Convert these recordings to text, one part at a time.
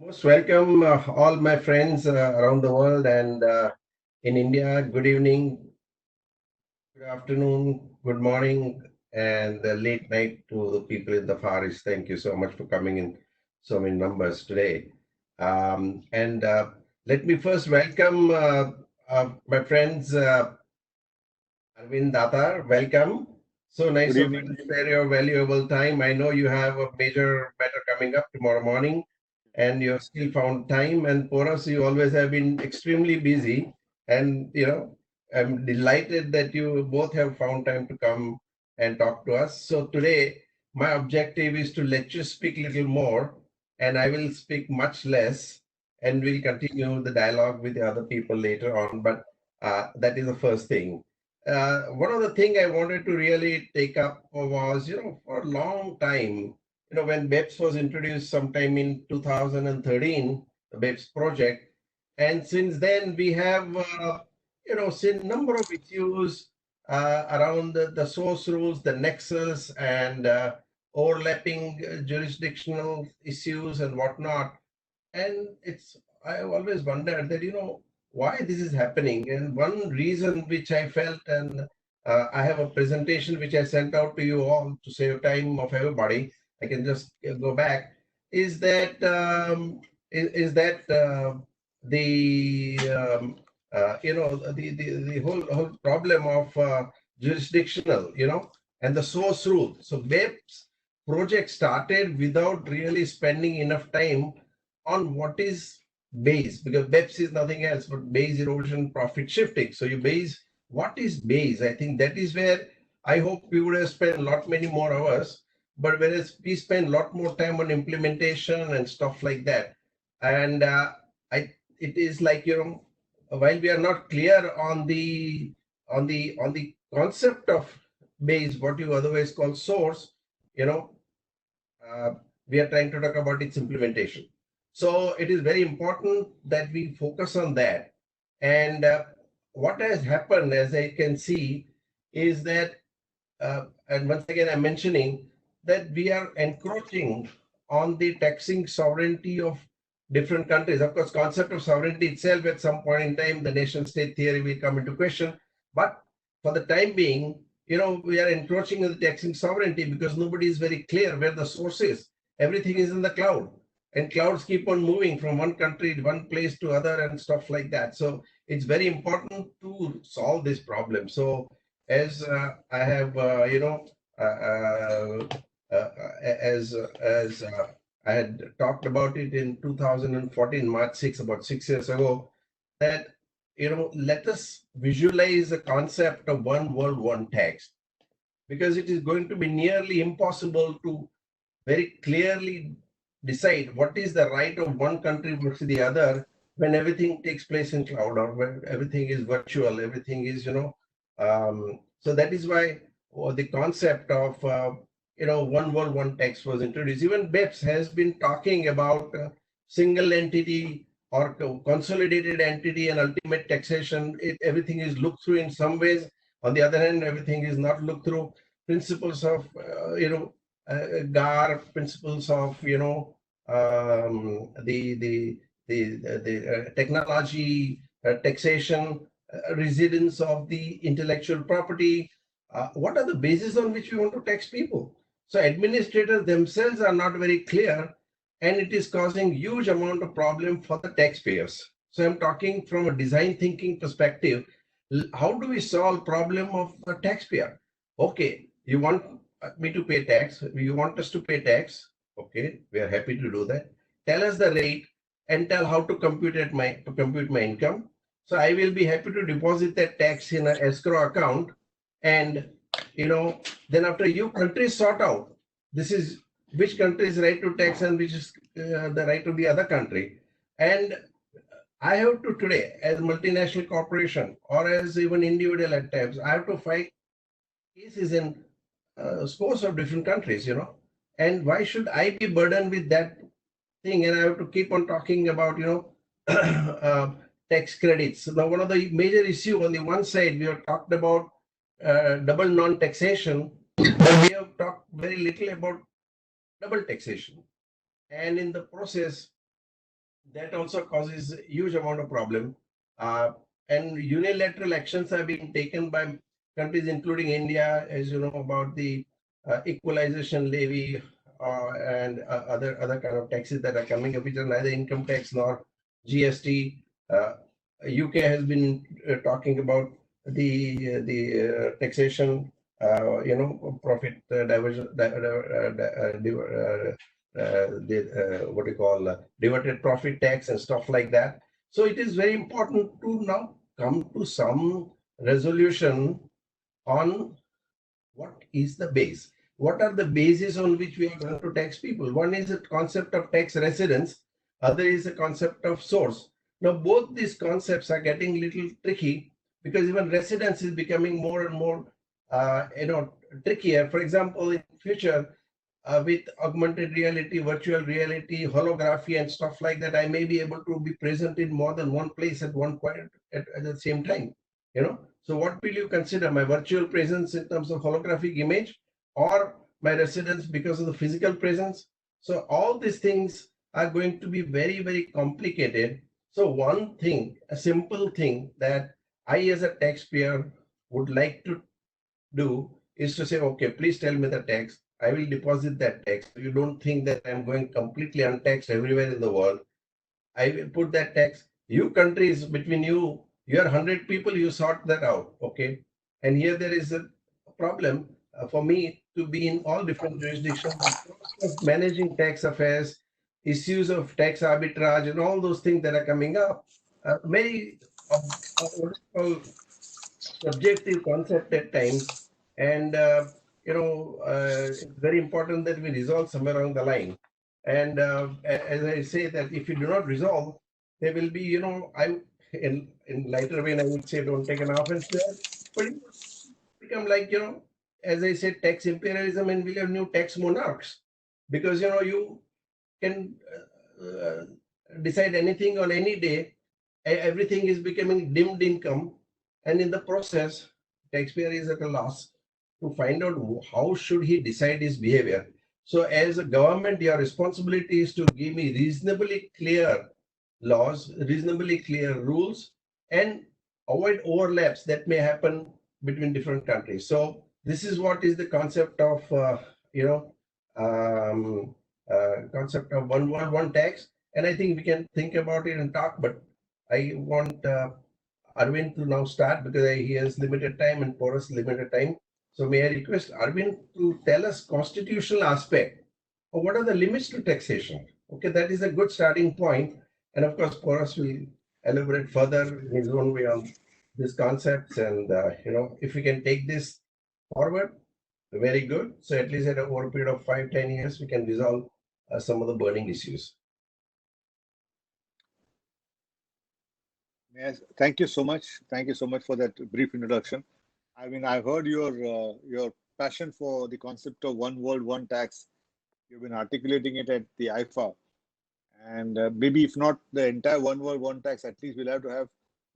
Most welcome, all my friends around the world and in India. Good evening, good afternoon, good morning, and late night to the people in the Far East. Thank you so much for coming in so many numbers today. And let me first welcome my friends Arvind Datar. Welcome. So Good nice of you evening. to spare your valuable time. I know you have a major matter coming up tomorrow morning and you have still found time. And for us, you always have been extremely busy. And, I'm delighted that you both have found time to come and talk to us. So today, my objective is to let you speak a little more, and I will speak much less, and we'll continue the dialogue with the other people later on. But that is the first thing. One of the things I wanted to really take up was, for a long time, when BEPS was introduced sometime in 2013, the BEPS project, and since then we have, seen number of issues around the source rules, the nexus, and overlapping jurisdictional issues and whatnot. And I always wondered that, why this is happening. And one reason which I felt, and I have a presentation which I sent out to you all to save time of everybody. I can just go back. Is that is that the the whole problem of jurisdictional, and the source rule. So BEPS project started without really spending enough time on what is base, because BEPS is nothing else but base erosion profit shifting. So you base, what is base? I think that is where I hope we would have spent a lot many more hours, but whereas we spend a lot more time on implementation and stuff like that. And it is like, while we are not clear on the concept of base, what you otherwise call source, you know, uh, we are trying to talk about its implementation. So it is very important that we focus on that. And what has happened, as I can see, is that, and once again, I'm mentioning that we are encroaching on the taxing sovereignty of different countries. Of course, concept of sovereignty itself, at some point in time, the nation state theory will come into question. But for the time being, we are encroaching on the taxing sovereignty because nobody is very clear where the source is. Everything is in the cloud, and clouds keep on moving from one country, one place to other, and stuff like that. So it's very important to solve this problem. So as I have, uh, uh, as I had talked about it in 2014, March 6, about 6 years ago, that let us visualize the concept of one world, one tax, because it is going to be nearly impossible to very clearly decide what is the right of one country versus the other when everything takes place in cloud, or when everything is virtual, everything is, so that is why the concept of, one world, one tax was introduced. Even BEPS has been talking about single entity or consolidated entity and ultimate taxation. Everything is looked through in some ways. On the other hand, everything is not looked through. Principles of, GAR, principles of, the technology, taxation, residence of the intellectual property. What are the bases on which we want to tax people? So administrators themselves are not very clear, and it is causing huge amount of problem for the taxpayers. So I'm talking from a design thinking perspective. How do we solve problem of a taxpayer? Okay, you want me to pay tax, you want us to pay tax. Okay, we are happy to do that. Tell us the rate and tell how to compute my income. So I will be happy to deposit that tax in an escrow account. And then after you countries sort out, this is which country is right to tax and which is the right of the other country. And I have to today, as multinational corporation or as even individual at times, I have to fight cases in scores of different countries, and why should I be burdened with that thing? And I have to keep on talking about, uh, tax credits. Now, one of the major issue on the one side, we have talked about double non-taxation, but we have talked very little about double taxation. And in the process, that also causes a huge amount of problem. Uh, and unilateral actions are being taken by countries, including India, as you know, about the equalization levy and other kind of taxes that are coming up, which are neither income tax nor GST. UK has been talking about the taxation, profit diversion, what do you call diverted profit tax and stuff like that. So it is very important to now come to some resolution on what is the base. What are the bases on which we are going to tax people? One is the concept of tax residence, other is the concept of source. Now, both these concepts are getting a little tricky because even residence is becoming more and more, trickier. For example, in future, with augmented reality, virtual reality, holography, and stuff like that, I may be able to be present in more than one place at one point at the same time. So, what will you consider? My virtual presence in terms of holographic image, or my residence because of the physical presence? So, all these things are going to be very, very complicated. So, one thing, a simple thing that I, as a taxpayer, would like to do is to say, okay, please tell me the tax. I will deposit that tax. You don't think that I'm going completely untaxed everywhere in the world. I will put that tax. You countries, between you, you are 100 people, you sort that out. Okay. And here there is a problem for me to be in all different jurisdictions, of managing tax affairs, issues of tax arbitrage, and all those things that are coming up. Very what is called subjective concept at times, and it's very important that we resolve somewhere along the line. And as I say, that if you do not resolve, there will be, I in lighter vein, I would say, don't take an offense there, but it will become like, as I said, tax imperialism, and we'll have new tax monarchs, because you can decide anything on any day. Everything is becoming dimmed income, and in the process, taxpayer is at a loss to find out how should he decide his behavior. So, as a government, your responsibility is to give me reasonably clear laws, reasonably clear rules, and avoid overlaps that may happen between different countries. So, this is what is the concept of um, concept of one world, one tax. And I think we can think about it and talk, but I want Arvind to now start, because he has limited time and Porus limited time. So may I request Arvind to tell us constitutional aspect of what are the limits to taxation? Okay, that is a good starting point. And of course, Porus will elaborate further in his own way on these concepts. And, if we can take this forward, very good. So at least over a period of 5-10 years, we can resolve some of the burning issues. Yes, thank you so much. Thank you so much for that brief introduction. I mean, I've heard your passion for the concept of one world, one tax. You've been articulating it at the IFA, and maybe if not the entire one world, one tax, at least we'll have to have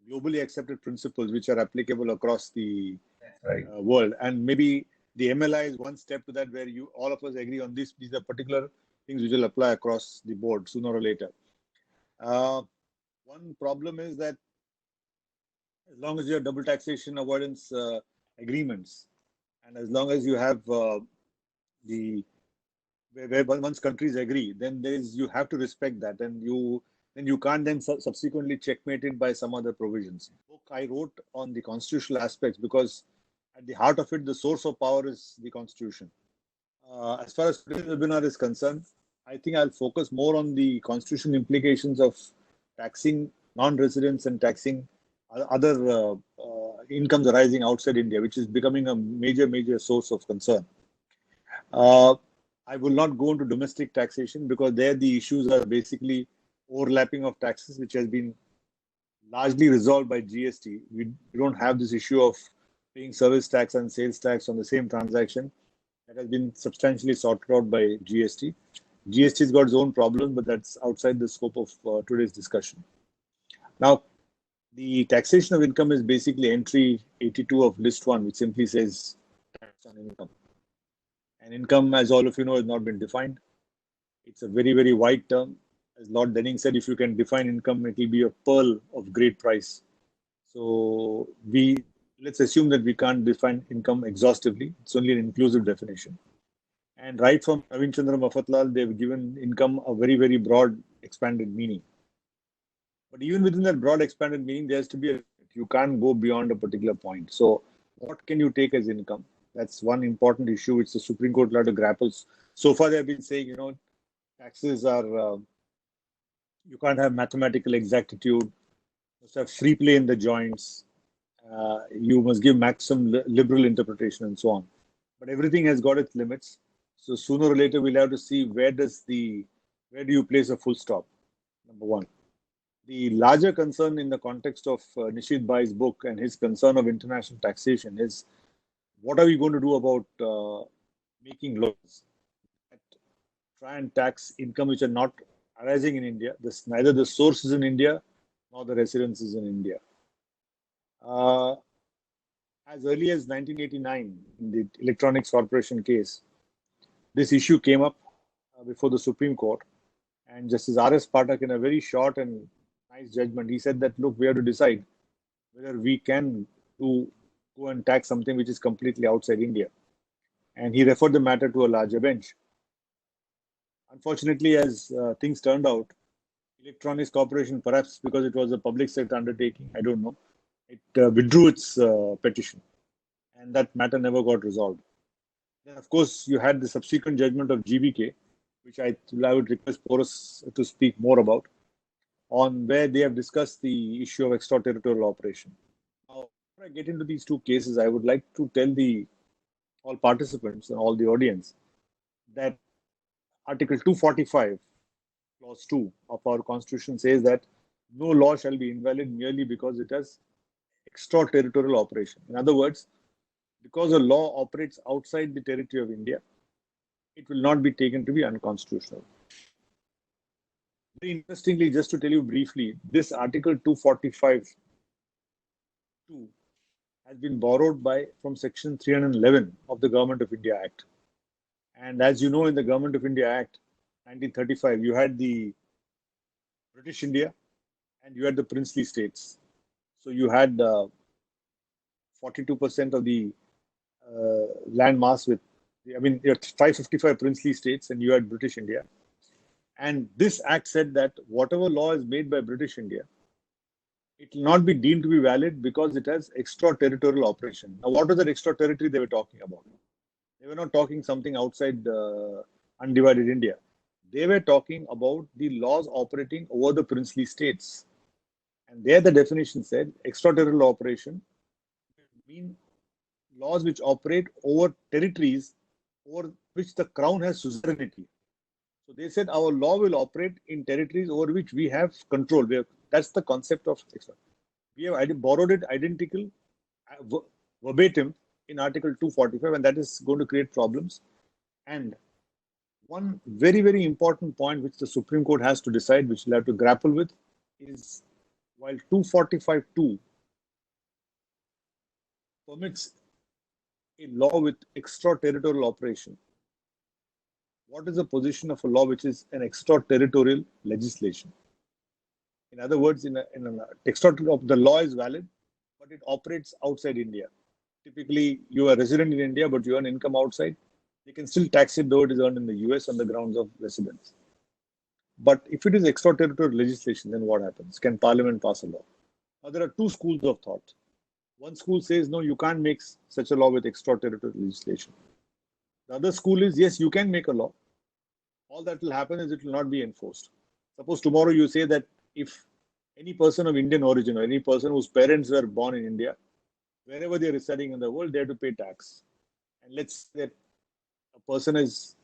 globally accepted principles which are applicable across the world. And maybe the MLI is one step to that, where all of us agree on this. These are particular things which will apply across the board sooner or later. One problem is that as long as you have double taxation avoidance agreements, and as long as you have where once countries agree, then you have to respect that, and you can't then subsequently checkmate it by some other provisions. Book I wrote on the constitutional aspects, because at the heart of it, the source of power is the constitution. As far as today's webinar is concerned, I think I'll focus more on the constitutional implications of taxing non-residents and taxing other incomes arising outside India, which is becoming a major source of concern. I will not go into domestic taxation, because there the issues are basically overlapping of taxes, which has been largely resolved by GST. We don't have this issue of paying service tax and sales tax on the same transaction. That has been substantially sorted out by GST. GST has got its own problems, but that's outside the scope of today's discussion. Now, the taxation of income is basically entry 82 of list 1, which simply says tax on income. And income, as all of you know, has not been defined. It's a very wide term. as Lord Denning said, if you can define income, it will be a pearl of great price. So let's assume that we can't define income exhaustively. It's only an inclusive definition. And right from Naveen Chandra Mafatlal, they've given income a very, very broad, expanded meaning. But even within that broad, expanded meaning, there has to be you can't go beyond a particular point. So what can you take as income? That's one important issue which the Supreme Court will have to grapple. So far, they've been saying, taxes are, you can't have mathematical exactitude, you must have free play in the joints, you must give maximum liberal interpretation and so on. But everything has got its limits. So sooner or later, we'll have to see where do you place a full stop, number one. The larger concern in the context of Nishith Desai's book and his concern of international taxation is what are we going to do about making laws that try and tax income which are not arising in India. Neither the source is in India nor the residence is in India. As early as 1989, in the Electronics Corporation case, this issue came up before the Supreme Court. And Justice R.S. Pathak, in a very short and nice judgment, he said that, look, we have to decide whether we can go and tax something which is completely outside India. And he referred the matter to a larger bench. Unfortunately, as things turned out, Electronics Corporation, perhaps because it was a public sector undertaking, I don't know, it withdrew its petition. And that matter never got resolved. Then, of course, you had the subsequent judgment of GBK, which I would request Porus to speak more about, on where they have discussed the issue of extraterritorial operation. Now, before I get into these two cases, I would like to tell all participants and all the audience that Article 245, Clause 2 of our Constitution says that no law shall be invalid merely because it has extraterritorial operation. In other words, because a law operates outside the territory of India, it will not be taken to be unconstitutional. Very interestingly, just to tell you briefly, this Article 245 has been borrowed from Section 311 of the Government of India Act. And as you know, in the Government of India Act, 1935, you had the British India and you had the princely states. So you had 42% of the land mass you had 555 princely states and you had British India. And this act said that whatever law is made by British India, it will not be deemed to be valid because it has extraterritorial operation. Now, what was that extra territory they were talking about? They were not talking something outside undivided India. They were talking about the laws operating over the princely states. And there the definition said extraterritorial operation mean laws which operate over territories over which the crown has suzerainty. So they said our law will operate in territories over which we have control. That's the concept of extra. We have borrowed it identical, verbatim in Article 245, and that is going to create problems. And one very, very important point which the Supreme Court has to decide, which we'll have to grapple with, is while 245(2) permits a law with extraterritorial operation, what is the position of a law which is an extraterritorial legislation? In other words, the law is valid, but it operates outside India. Typically, you are resident in India, but you earn income outside. They can still tax it though it is earned in the US on the grounds of residence. But if it is extraterritorial legislation, then what happens? Can Parliament pass a law? Now, there are two schools of thought. One school says, no, you can't make such a law with extraterritorial legislation. The other school is, yes, you can make a law. All that will happen is it will not be enforced. Suppose tomorrow you say that if any person of Indian origin or any person whose parents were born in India, wherever they are residing in the world, they have to pay tax. And let's say that a person whose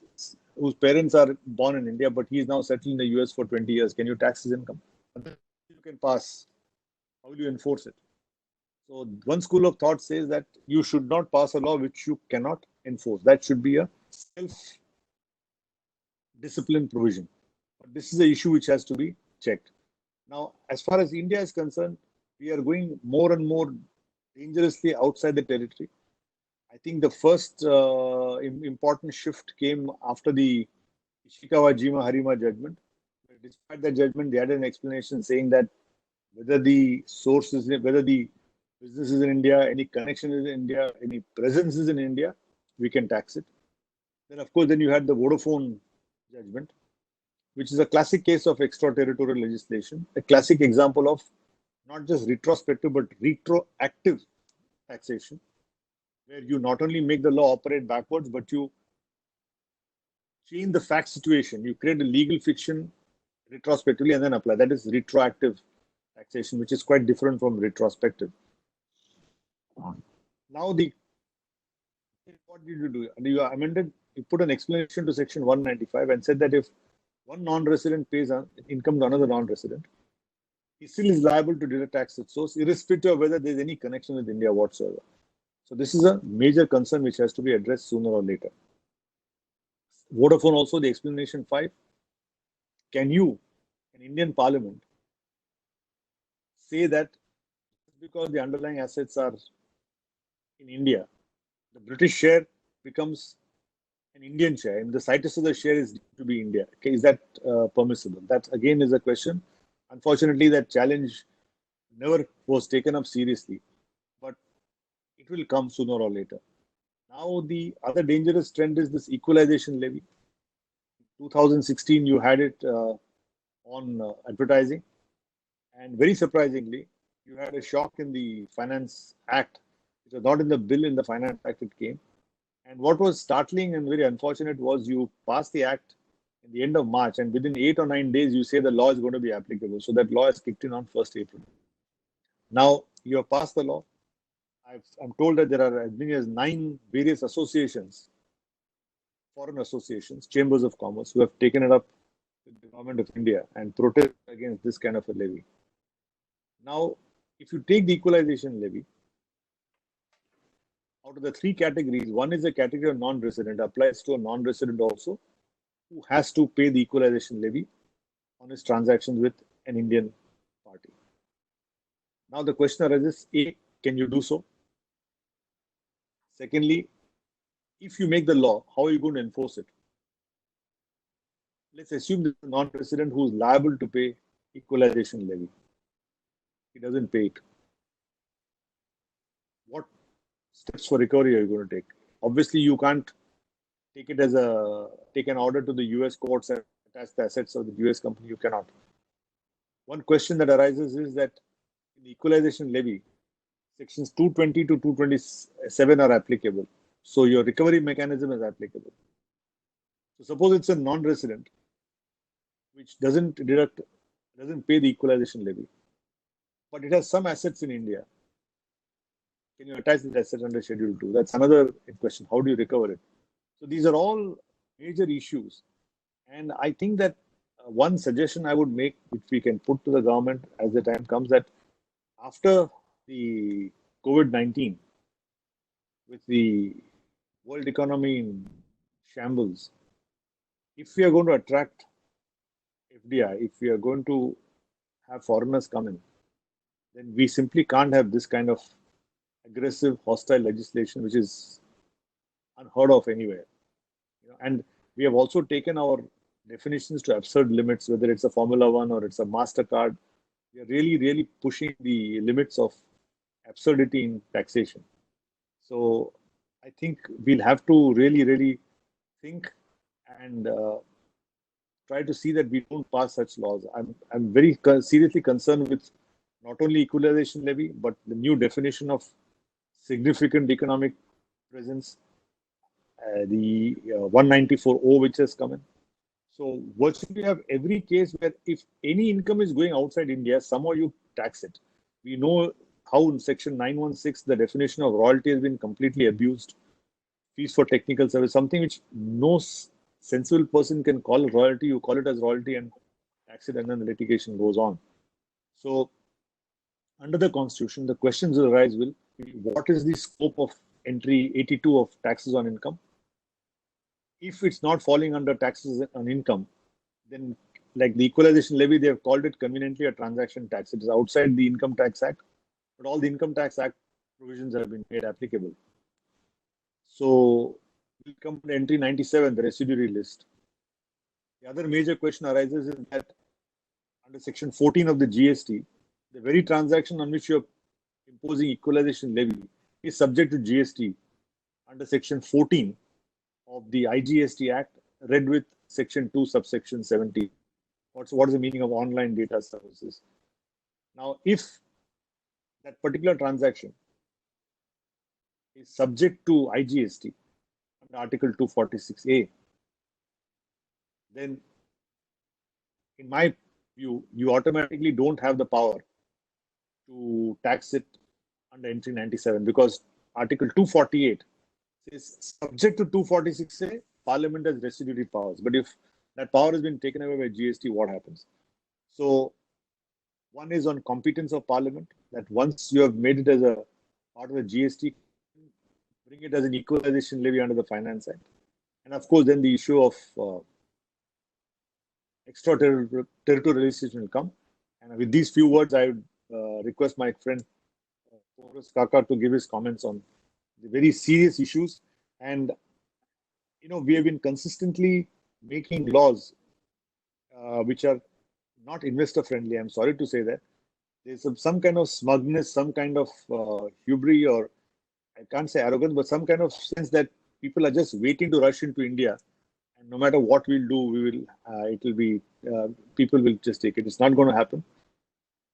parents are born in India, but he is now settled in the US for 20 years. Can you tax his income? You can pass. How will you enforce it? So one school of thought says that you should not pass a law which you cannot enforce. That should be a self-discipline provision. But this is an issue which has to be checked. Now, as far as India is concerned, we are going more and more dangerously outside the territory. I think the first important shift came after the Ishikawa Jima Harima judgment. Despite that judgment, they had an explanation saying that whether the source is, whether the business is in India, any connection is in India, any presence is in India, we can tax it. Then, of course, then you had the Vodafone judgment, which is a classic case of extraterritorial legislation, a classic example of not just retrospective but retroactive taxation, where you not only make the law operate backwards, but you change the fact situation. You create a legal fiction retrospectively and then apply. That is retroactive taxation, which is quite different from retrospective. Now, what did you do? You amended, you put an explanation to section 195 and said that if one non-resident pays income to another non-resident, he still is liable to deduct tax at source, irrespective of whether there is any connection with India whatsoever. So this is a major concern which has to be addressed sooner or later. Vodafone also, the explanation 5, can you, an Indian Parliament, say that because the underlying assets are in India, the British share becomes an Indian share, and the situs of the share is to be India. Okay, is that permissible? That again is a question. Unfortunately, that challenge never was taken up seriously, but it will come sooner or later. Now, the other dangerous trend is this equalization levy. In 2016, you had it on advertising, and very surprisingly, you had a shock in the Finance Act. It was not in the bill, in the Finance Act it came. And what was startling and very unfortunate was you passed the act in the end of March, and within 8 or 9 days, you say the law is going to be applicable. So that law has kicked in on 1st April. Now, you have passed the law. I'm told that there are as many as 9 various associations, foreign associations, chambers of commerce, who have taken it up with the government of India and protest against this kind of a levy. Now, if you take the equalization levy, out of the 3 categories, one is a category of non-resident, applies to a non-resident also, who has to pay the equalization levy on his transactions with an Indian party. Now the question arises, A, can you do so? Secondly, if you make the law, how are you going to enforce it? Let's assume there's a non-resident who is liable to pay equalization levy. He doesn't pay it. What steps for recovery are you going to take? Obviously, you can't take it as take an order to the US courts and attach the assets of the US company. You cannot. One question that arises is that in the equalization levy, sections 220 to 227 are applicable. So your recovery mechanism is applicable. So suppose it's a non-resident which doesn't pay the equalization levy, but it has some assets in India. Can you attach the asset under Schedule 2? That's another question. How do you recover it? So these are all major issues. And I think that one suggestion I would make, which we can put to the government as the time comes, that after the COVID-19, with the world economy in shambles, if we are going to attract FDI, if we are going to have foreigners come in, then we simply can't have this kind of aggressive, hostile legislation, which is unheard of anywhere. And we have also taken our definitions to absurd limits, whether it's a Formula One or it's a MasterCard. We are really, really pushing the limits of absurdity in taxation. So I think we'll have to really, really think and try to see that we don't pass such laws. I'm very seriously concerned with not only equalization levy, but the new definition of significant economic presence, the 194O, which has come in. So virtually you have every case where if any income is going outside India, somehow you tax it. We know how in section 916, the definition of royalty has been completely abused. Fees for technical service, something which no sensible person can call royalty. You call it as royalty and tax it, and then the litigation goes on. So under the constitution, the questions that arise will be, what is the scope of entry 82 of taxes on income? If it's not falling under taxes on income, then like the equalization levy, they have called it conveniently a transaction tax. It is outside the Income Tax Act, but all the Income Tax Act provisions have been made applicable. So we'll come to entry 97, the residuary list. The other major question arises is that under section 14 of the GST, the very transaction on which you're imposing equalization levy is subject to GST under section 14 of the IGST Act, read with section 2, subsection 70. What is the meaning of online data services? Now, if that particular transaction is subject to IGST under Article 246A, then in my view, you automatically don't have the power to tax it under entry 97, because Article 248 is subject to 246A, Parliament has residuary powers. But if that power has been taken away by GST, what happens? So one is on competence of Parliament, that once you have made it as a part of the GST, bring it as an equalization levy under the Finance Act. And of course, then the issue of extraterritorialization will come. And with these few words, I would request my friend Forrest Kaka to give his comments on the very serious issues. And, we have been consistently making laws which are not investor friendly. I'm sorry to say that. There's some kind of smugness, some kind of hubris, or I can't say arrogance, but some kind of sense that people are just waiting to rush into India. And no matter what we'll do, people will just take it. It's not going to happen.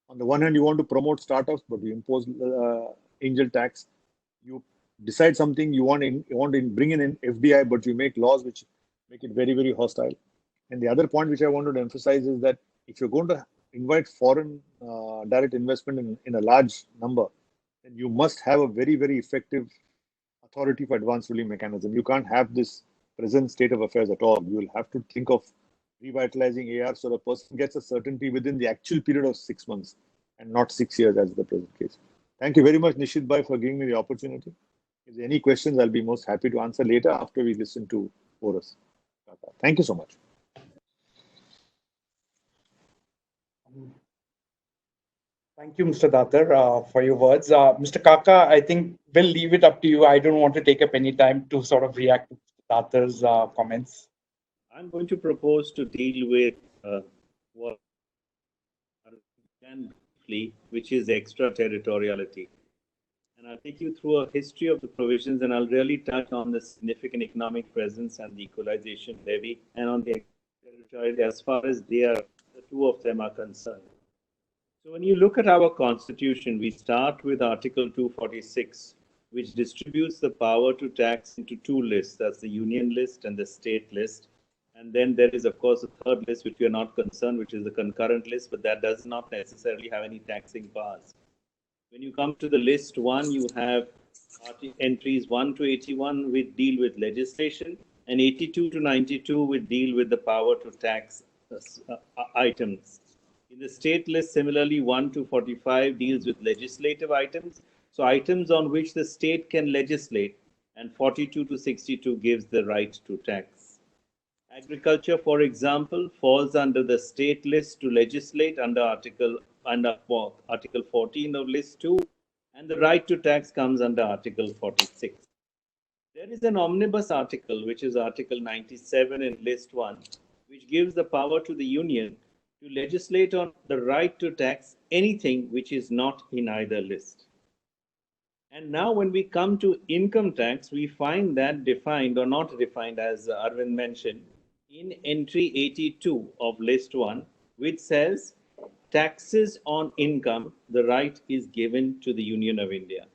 On the one hand, you want to promote startups, but you impose angel tax. You decide something, you want to bring in FDI, but you make laws which make it very, very hostile. And the other point which I wanted to emphasize is that if you're going to invite foreign direct investment in a large number, then you must have a very, very effective authority for advance ruling mechanism. You can't have this present state of affairs at all. You will have to think of revitalizing AR so the person gets a certainty within the actual period of 6 months and not 6 years as the present case. Thank you very much, Nishith Bhai, for giving me the opportunity. If there are any questions, I'll be most happy to answer later after we listen to Forrest. Thank you so much. Thank you, Mr. Datar, for your words. Mr. Kaka, I think we'll leave it up to you. I don't want to take up any time to sort of react to Datar's comments. I'm going to propose to deal with what can briefly, which is extraterritoriality. And I'll take you through a history of the provisions, and I'll really touch on the significant economic presence and the equalization levy, and on the extraterritoriality as far as the two of them are concerned. So when you look at our constitution, we start with Article 246, which distributes the power to tax into two lists. That's the union list and the state list. And then there is, of course, a third list, which we are not concerned, which is the concurrent list, but that does not necessarily have any taxing powers. When you come to the list 1, you have entries 1 to 81, which deal with legislation, and 82 to 92, which deal with the power to tax items. In the state list, similarly, 1 to 45 deals with legislative items, so items on which the state can legislate, and 42 to 62 gives the right to tax. Agriculture, for example, falls under the state list to legislate under Article 14 of List 2, and the right to tax comes under Article 46. There is an omnibus article, which is Article 97 in List 1, which gives the power to the Union to legislate on the right to tax anything which is not in either list. And now when we come to income tax, we find that defined or not defined, as Arvind mentioned, in entry 82 of List 1, which says taxes on income, the right is given to the Union of India.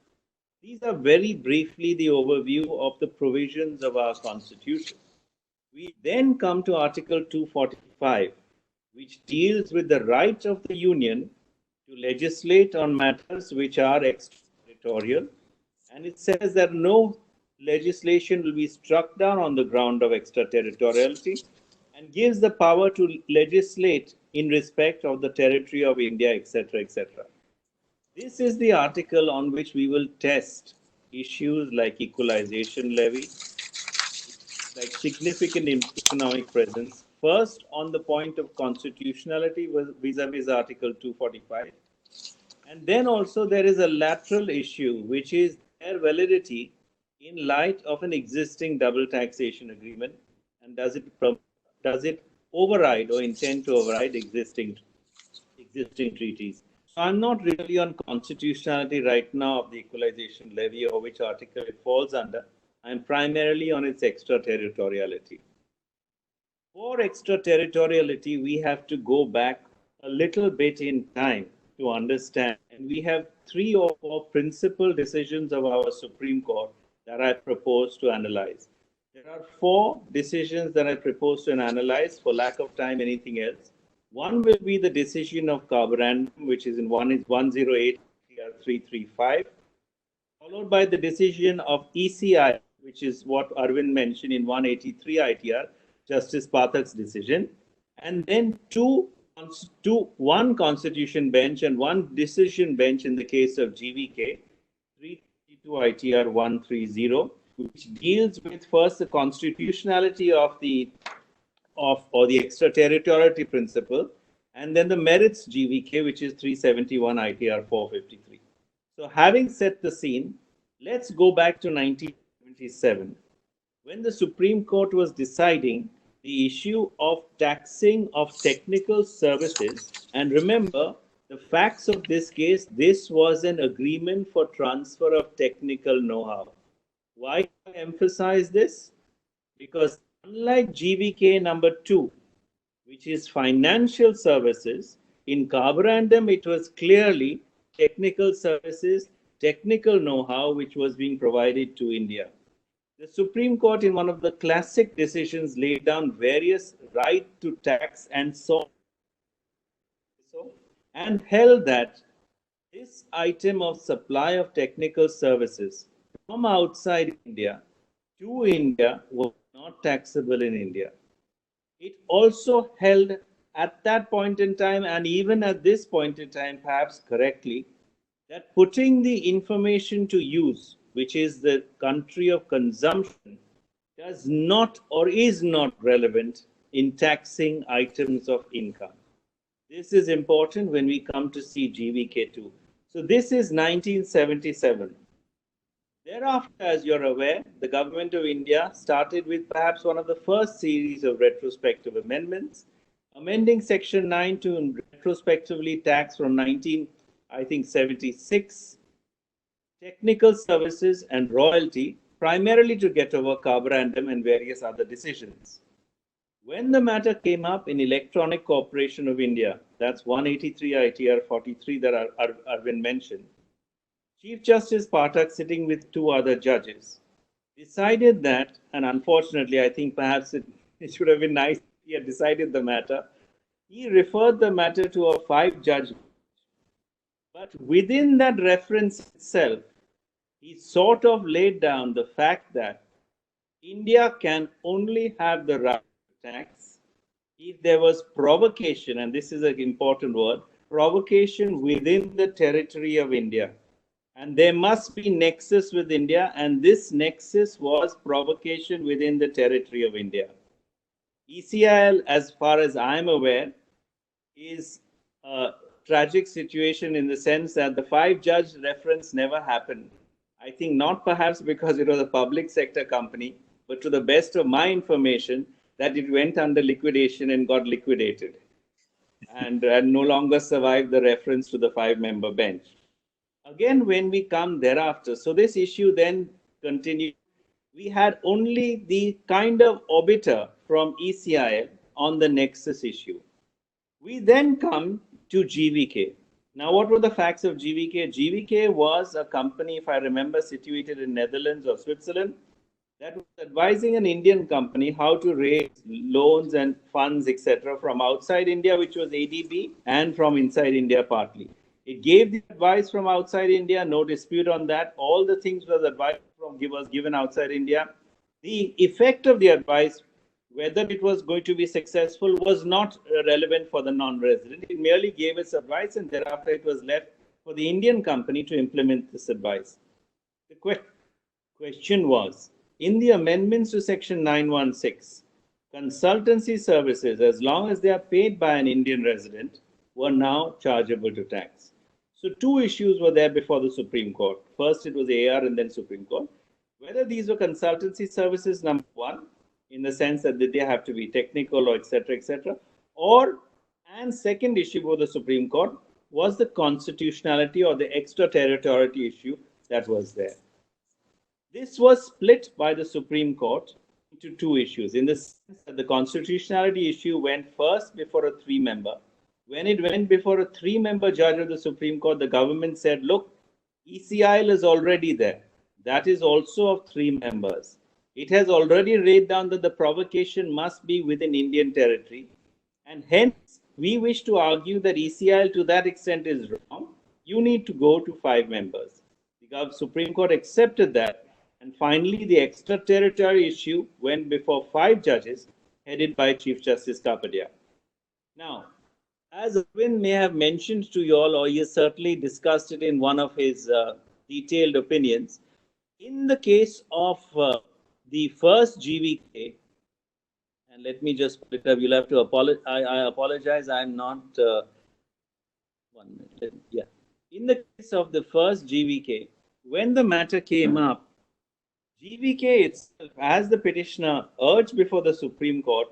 These are very briefly the overview of the provisions of our Constitution. We then come to Article 245, which deals with the right of the Union to legislate on matters which are extraterritorial. And it says that no legislation will be struck down on the ground of extraterritoriality, and gives the power to legislate in respect of the territory of India, etc., etc. This is the article on which we will test issues like equalization levy, like significant economic presence, first on the point of constitutionality vis-a-vis Article 245. And then also there is a lateral issue, which is their validity in light of an existing double taxation agreement, and does it override or intend to override existing existing treaties. So I'm not really on constitutionality right now of the equalization levy or which article it falls under. I'm primarily on its extraterritoriality. For extraterritoriality, we have to go back a little bit in time to understand. And we have 3 or 4 principal decisions of our Supreme Court that I propose to analyze. There are 4 decisions that I propose to analyze, for lack of time, anything else. One will be the decision of carborundum, which is in 108 ITR 335, followed by the decision of ECI, which is what Arvind mentioned in 183 ITR, Justice Pathak's decision, and then one constitution bench and one decision bench in the case of GVK, 332 ITR 130, which deals with first the constitutionality of the extraterritoriality principle, and then the merits GVK, which is 371 ITR 453. So having set the scene, let's go back to 1977, when the Supreme Court was deciding the issue of taxing of technical services. And remember, the facts of this case, this was an agreement for transfer of technical know-how. Why do I emphasize this? Because unlike GVK number 2, which is financial services, in carborundum it was clearly technical services, technical know-how which was being provided to India. The Supreme Court, in one of the classic decisions, laid down various right to tax and so on, and held that this item of supply of technical services from outside India to India was not taxable in India. It also held at that point in time, and even at this point in time, perhaps correctly, that putting the information to use, which is the country of consumption, does not or is not relevant in taxing items of income. This is important when we come to see GVK2. So this is 1977. Thereafter, as you're aware, the government of India started with perhaps one of the first series of retrospective amendments, amending Section 9 to retrospectively tax from 1976 technical services and royalty, primarily to get over carborundum and various other decisions. When the matter came up in Electronic Corporation of India, that's 183 ITR 43 that Arvind mentioned, Chief Justice Pathak, sitting with 2 other judges, decided that, and unfortunately, I think perhaps it should have been nice if he had decided the matter, he referred the matter to a 5-judge. But within that reference itself, he sort of laid down the fact that India can only have the right to tax if there was provocation, and this is an important word, provocation within the territory of India. And there must be nexus with India, and this nexus was provocation within the territory of India. ECIL, as far as I'm aware, is a tragic situation in the sense that the 5-judge reference never happened. I think not perhaps because it was a public sector company, but to the best of my information, that it went under liquidation and got liquidated and no longer survived the reference to the 5-member bench. Again, when we come thereafter, so this issue then continued. We had only the kind of obiter from ECIL on the nexus issue. We then come to GVK. Now, what were the facts of GVK? GVK was a company, if I remember, situated in Netherlands or Switzerland, that was advising an Indian company how to raise loans and funds, etc., from outside India, which was ADB, and from inside India partly. It gave the advice from outside India, no dispute on that. All the things was advised from was given outside India. The effect of the advice, whether it was going to be successful, was not relevant for the non-resident. It merely gave its advice, and thereafter it was left for the Indian company to implement this advice. The question was, in the amendments to Section 916, consultancy services, as long as they are paid by an Indian resident, were now chargeable to tax. So 2 issues were there before the Supreme Court. First, it was AR and then Supreme Court. Whether these were consultancy services, number 1, in the sense that they have to be technical or etc., or And second issue for the Supreme Court was the constitutionality or the extraterritoriality issue that was there. This was split by the Supreme Court into two issues, in the sense that the constitutionality issue went first before a three-member. When it went before a three-member judge of the Supreme Court, the government said, look, ECIL is already there. That is also of three members. It has already laid down that the provocation must be within Indian territory, and hence we wish to argue that ECIL to that extent is wrong. You need to go to 5 members. The Supreme Court accepted that, and finally the extraterritorial issue went before 5 judges headed by Chief Justice Kapadia. Now, as Arvind may have mentioned to you all, or he has certainly discussed it in one of his detailed opinions, in the case of the first GVK, and let me just put it up, you'll have to apologize. I apologize, I'm not. 1 minute. Yeah. In the case of the first GVK, when the matter came up, GVK itself, as the petitioner, urged before the Supreme Court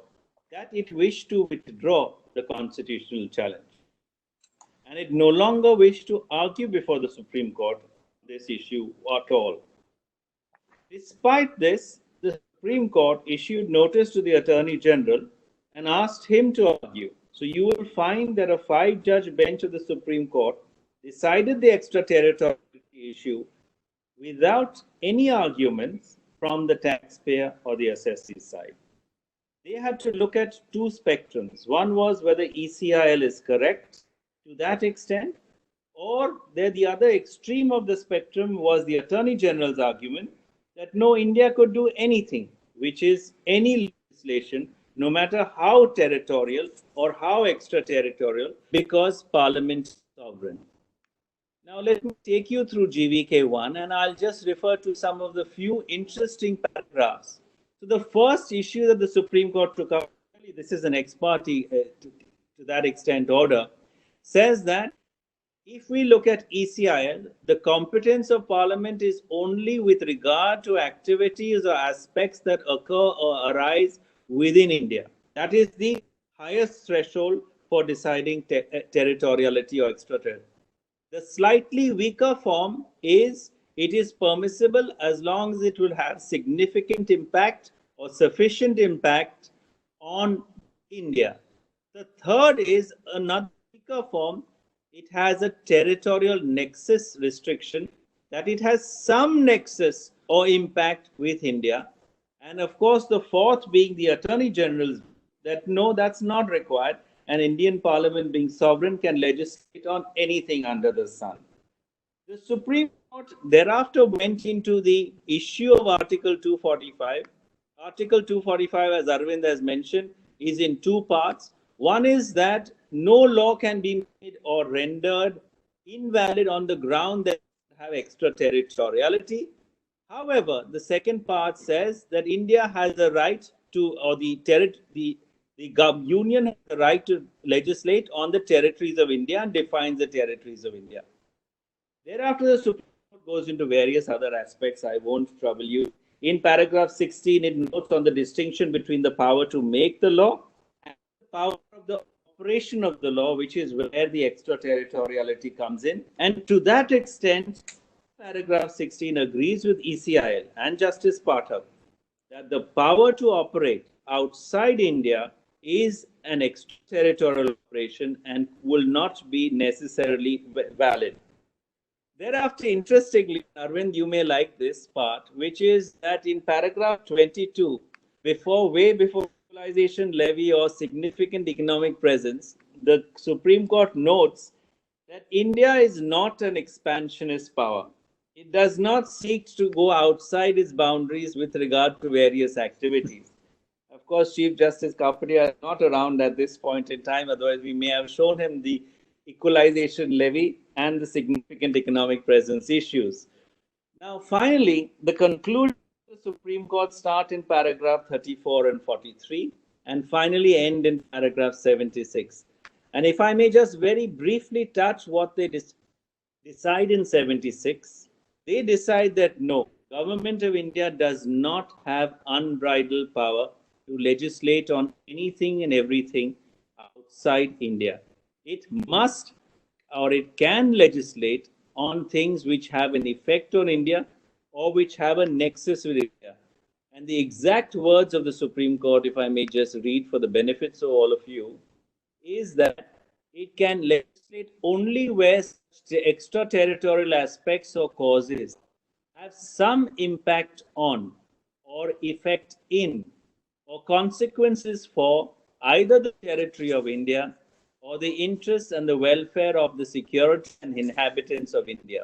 that it wished to withdraw the constitutional challenge. And it no longer wished to argue before the Supreme Court this issue at all. Despite this, the Supreme Court issued notice to the Attorney General and asked him to argue. So you will find that a 5-judge bench of the Supreme Court decided the extraterritoriality issue without any arguments from the taxpayer or the assessee side. They had to look at 2 spectrums. One was whether ECIL is correct to that extent, or the other extreme of the spectrum was the Attorney General's argument that no, India could do anything, which is any legislation, no matter how territorial or how extraterritorial, because Parliament is sovereign. Now let me take you through GVK1, and I'll just refer to some of the few interesting paragraphs. So the first issue that the Supreme Court took up, this is an ex parte to that extent order, says that if we look at ECIL, the competence of Parliament is only with regard to activities or aspects that occur or arise within India. That is the highest threshold for deciding territoriality or extraterritoriality. The slightly weaker form is it is permissible as long as it will have significant impact or sufficient impact on India. The third is another weaker form. It has a territorial nexus restriction, that it has some nexus or impact with India. And of course, the fourth being the Attorney General's, that no, that's not required. An Indian Parliament being sovereign can legislate on anything under the sun. The Supreme Court thereafter went into the issue of Article 245. Article 245, as Arvind has mentioned, is in 2 parts. One is that no law can be made or rendered invalid on the ground that have extraterritoriality. However, the second part says that India has the right to, or the union has the right to legislate on the territories of India and defines the territories of India. Thereafter, the Supreme Court goes into various other aspects. I won't trouble you. In paragraph 16, it notes on the distinction between the power to make the law and the power of the operation of the law, which is where the extraterritoriality comes in. And to that extent, paragraph 16 agrees with ECIL and Justice Pathak that the power to operate outside India is an extraterritorial operation and will not be necessarily valid. Thereafter, interestingly, Arvind, you may like this part, which is that in paragraph 22, way before equalization levy or significant economic presence, the Supreme Court notes that India is not an expansionist power. It does not seek to go outside its boundaries with regard to various activities. Of course, Chief Justice Kapadia is not around at this point in time, otherwise we may have shown him the equalization levy and the significant economic presence issues. Now, finally, the conclusion of the Supreme Court start in paragraph 34 and 43, and finally end in paragraph 76. And if I may just very briefly touch what they decide in 76, they decide that no, Government of India does not have unbridled power to legislate on anything and everything outside India. It must or it can legislate on things which have an effect on India or which have a nexus with India. And the exact words of the Supreme Court, if I may just read for the benefits of all of you, is that it can legislate only where extraterritorial aspects or causes have some impact on or effect in or consequences for either the territory of India or the interests and the welfare of the security and inhabitants of India.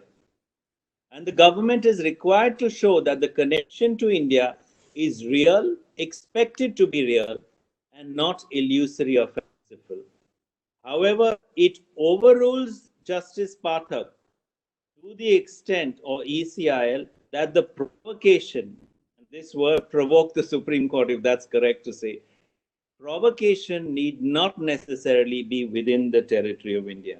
And the government is required to show that the connection to India is real, expected to be real, and not illusory or fanciful. However, it overrules Justice Pathak to the extent, or ECIL, that the provocation, this word provoke the Supreme Court, if that's correct to say, provocation need not necessarily be within the territory of India.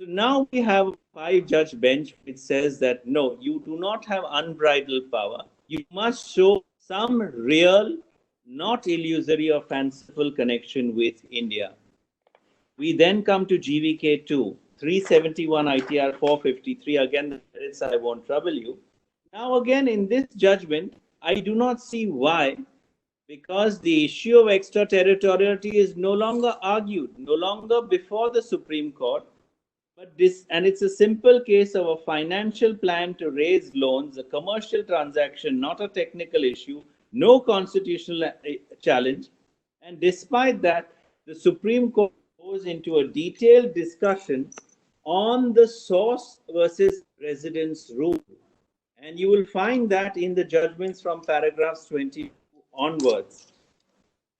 So now we have a 5-judge bench which says that no, you do not have unbridled power. You must show some real, not illusory or fanciful connection with India. We then come to GVK2, 371 ITR 453. Again, the merits I won't trouble you. Now again, in this judgment, I do not see why, because the issue of extraterritoriality is no longer argued, no longer before the Supreme Court, but this, and it's a simple case of a financial plan to raise loans, a commercial transaction, not a technical issue, no constitutional challenge. And despite that, the Supreme Court goes into a detailed discussion on the source versus residence rule. And you will find that in the judgments from paragraphs 22 onwards.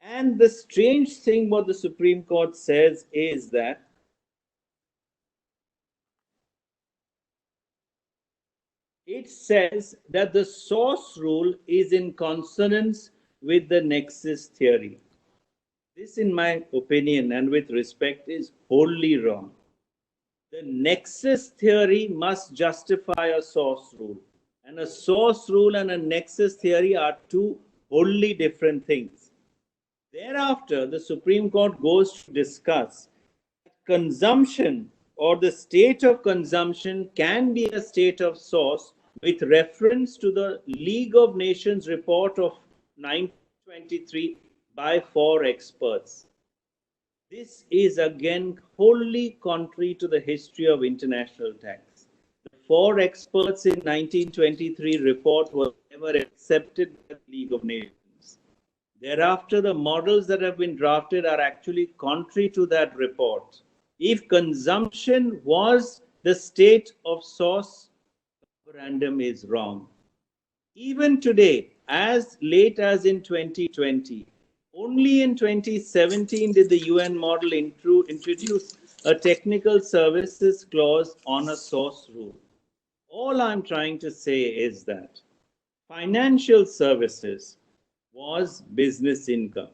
And the strange thing what the Supreme Court says is that it says that the source rule is in consonance with the nexus theory. This, in my opinion, and with respect, is wholly wrong. The nexus theory must justify a source rule. And a source rule and a nexus theory are two wholly different things. Thereafter, the Supreme Court goes to discuss consumption or the state of consumption can be a state of source with reference to the League of Nations report of 1923 by 4 experts. This is again wholly contrary to the history of international tax. The 4 experts in 1923 report were never accepted by the League of Nations. Thereafter, the models that have been drafted are actually contrary to that report. If consumption was the state of source, memorandum is wrong. Even today, as late as in 2020, only in 2017 did the UN model introduce a technical services clause on a source rule. All I'm trying to say is that financial services was business income.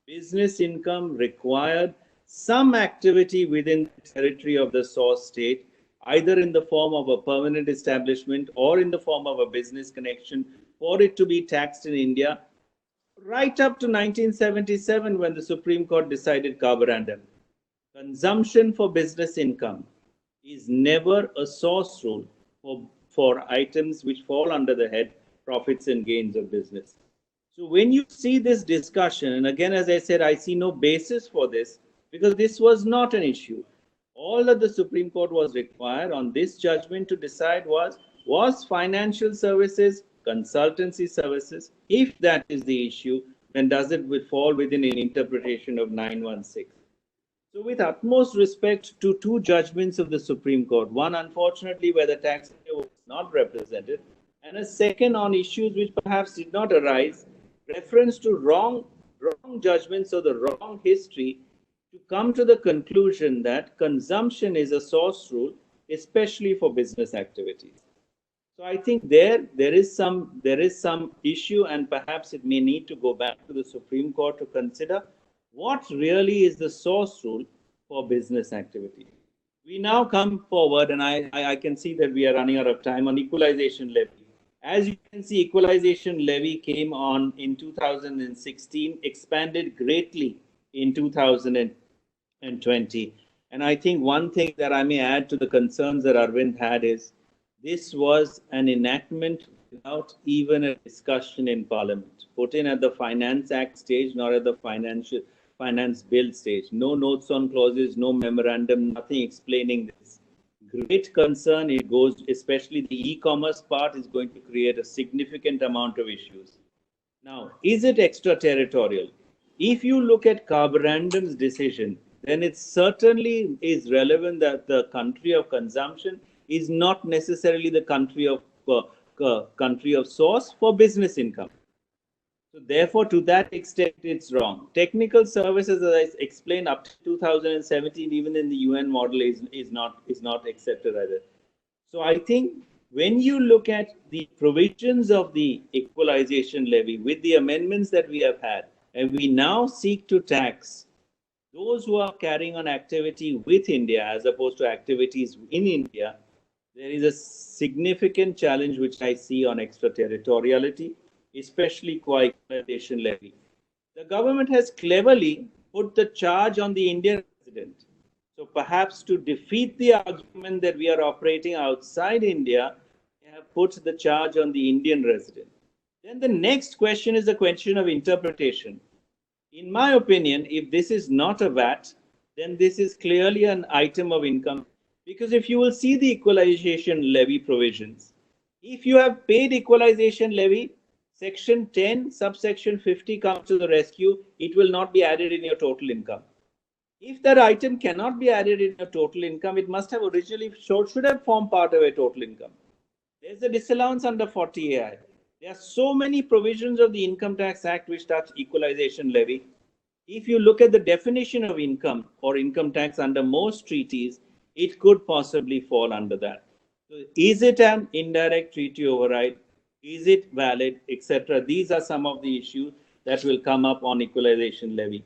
Business income required some activity within the territory of the source state, either in the form of a permanent establishment or in the form of a business connection, for it to be taxed in India, right up to 1977 when the Supreme Court decided carborundum. Consumption for business income is never a source rule for items which fall under the head profits and gains of business. So when you see this discussion, and again, as I said, I see no basis for this because this was not an issue. All that the Supreme Court was required on this judgment to decide was financial services, consultancy services. If that is the issue, then does it fall within an interpretation of 916? So with utmost respect to 2 judgments of the Supreme Court, one unfortunately where the taxpayer was not represented, and a second on issues which perhaps did not arise, reference to wrong judgments or the wrong history, to come to the conclusion that consumption is a source rule, especially for business activities. So I think there is some issue, and perhaps it may need to go back to the Supreme Court to consider what really is the source rule for business activity. We now come forward, and I can see that we are running out of time, on equalization levy. As you can see, equalization levy came on in 2016, expanded greatly in 2018, and 20. And I think one thing that I may add to the concerns that Arvind had is this was an enactment without even a discussion in Parliament, put in at the Finance Act stage, not at the finance bill stage. No notes on clauses, no memorandum, nothing explaining this. Great concern. It goes, especially the e-commerce part, is going to create a significant amount of issues. Now, is it extraterritorial? If you look at Carborundum's decision, then it certainly is relevant that the country of consumption is not necessarily the country of source for business income. So therefore, to that extent, it's wrong. Technical services, as I explained, up to 2017, even in the UN model, is not accepted either. So I think when you look at the provisions of the equalization levy with the amendments that we have had, and we now seek to tax those who are carrying on activity with India as opposed to activities in India, there is a significant challenge which I see on extraterritoriality, especially co-equalization levy. The government has cleverly put the charge on the Indian resident. So perhaps to defeat the argument that we are operating outside India, they have put the charge on the Indian resident. Then the next question is the question of interpretation. In my opinion, if this is not a VAT, then this is clearly an item of income. Because if you will see the equalization levy provisions, if you have paid equalization levy, section 10, subsection 50 comes to the rescue, it will not be added in your total income. If that item cannot be added in your total income, it must have originally should have formed part of a total income. There's a disallowance under 40AI. There are so many provisions of the Income Tax Act which touch equalization levy. If you look at the definition of income or income tax under most treaties, it could possibly fall under that. So is it an indirect treaty override? Is it valid, etc.? These are some of the issues that will come up on equalization levy.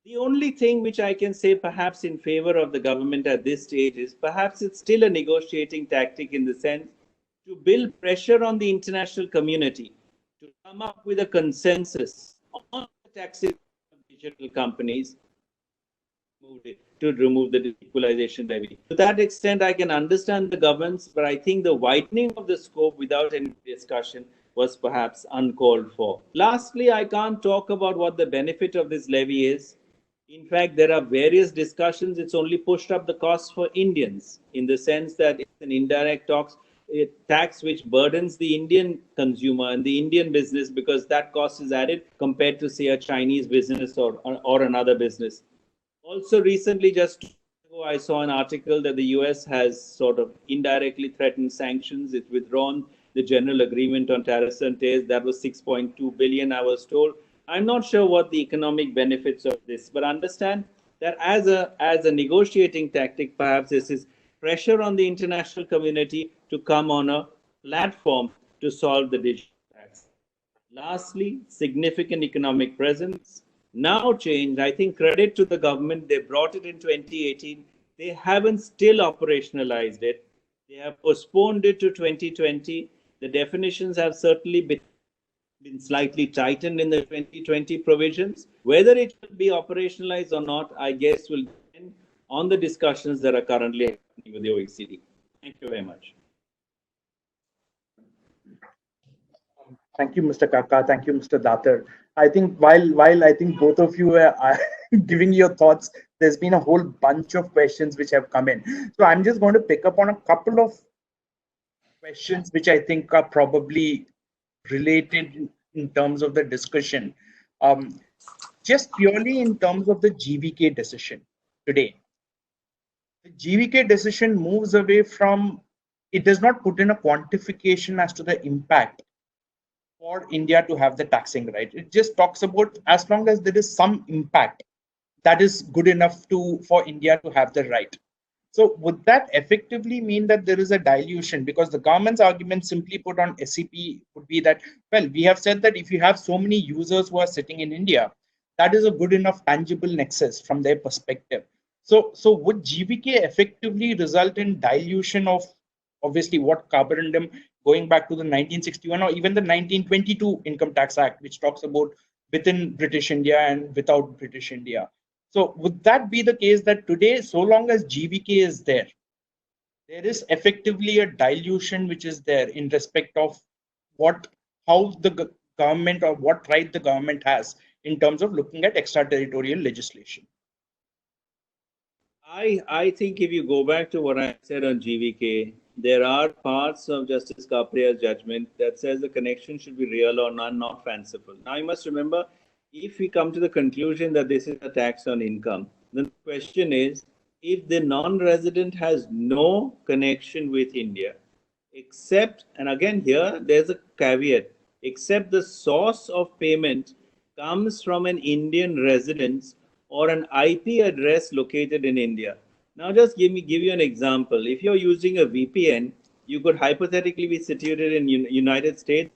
The only thing which I can say perhaps in favor of the government at this stage is perhaps it's still a negotiating tactic in the sense to build pressure on the international community to come up with a consensus on the taxation of digital companies to remove the equalization levy. To that extent, I can understand the governments, but I think the widening of the scope without any discussion was perhaps uncalled for. Lastly, I can't talk about what the benefit of this levy is. In fact, there are various discussions. It's only pushed up the cost for Indians in the sense that it's an indirect tax which burdens the Indian consumer and the Indian business because that cost is added compared to, say, a Chinese business or another business. Also, recently, just ago, I saw an article that the US has sort of indirectly threatened sanctions. It's withdrawn the general agreement on tariffs and taxes. That was 6.2 billion, I was told. I'm not sure what the economic benefits of this, but understand that as a negotiating tactic, perhaps this is pressure on the international community to come on a platform to solve the digital tax. Lastly, significant economic presence. Now changed, I think credit to the government, they brought it in 2018. They haven't still operationalized it. They have postponed it to 2020. The definitions have certainly been slightly tightened in the 2020 provisions. Whether it will be operationalized or not, I guess will depend on the discussions that are currently happening with the OECD. Thank you very much. Thank you, Mr. Kaka. Thank you, Mr. Datar. I think while I think both of you are giving your thoughts, there's been a whole bunch of questions which have come in. So I'm just going to pick up on a couple of questions which I think are probably related in terms of the discussion. Just purely in terms of the GVK decision today. The GVK decision moves away from, it does not put in a quantification as to the impact for India to have the taxing right. It just talks about as long as there is some impact, that is good enough for India to have the right. So would that effectively mean that there is a dilution? Because the government's argument simply put on SCP would be that, well, we have said that if you have so many users who are sitting in India, that is a good enough tangible nexus from their perspective. So would GVK effectively result in dilution of obviously what Carborundum, going back to the 1961 or even the 1922 Income Tax Act, which talks about within British India and without British India. So would that be the case that today, so long as GVK is there, there is effectively a dilution which is there in respect of how the government or what right the government has in terms of looking at extraterritorial legislation? I think if you go back to what I said on GVK, there are parts of Justice Kapria's judgment that says the connection should be real or not fanciful. Now you must remember, if we come to the conclusion that this is a tax on income, then the question is, if the non-resident has no connection with India, except, and again here there's a caveat, except the source of payment comes from an Indian residence or an IP address located in India. Now just give you an example. If you're using a VPN, you could hypothetically be situated in United States,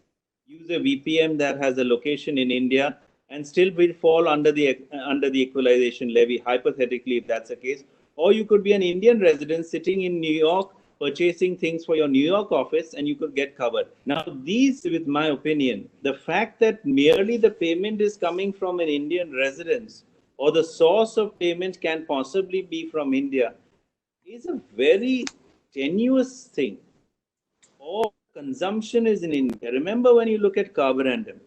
use a VPN that has a location in India, and still will fall under the equalization levy, hypothetically, if that's the case. Or you could be an Indian resident sitting in New York, purchasing things for your New York office, and you could get covered. Now, these, with my opinion, the fact that merely the payment is coming from an Indian residence or the source of payment can possibly be from India is a very tenuous thing. Or consumption is in India. Remember, when you look at carborundum,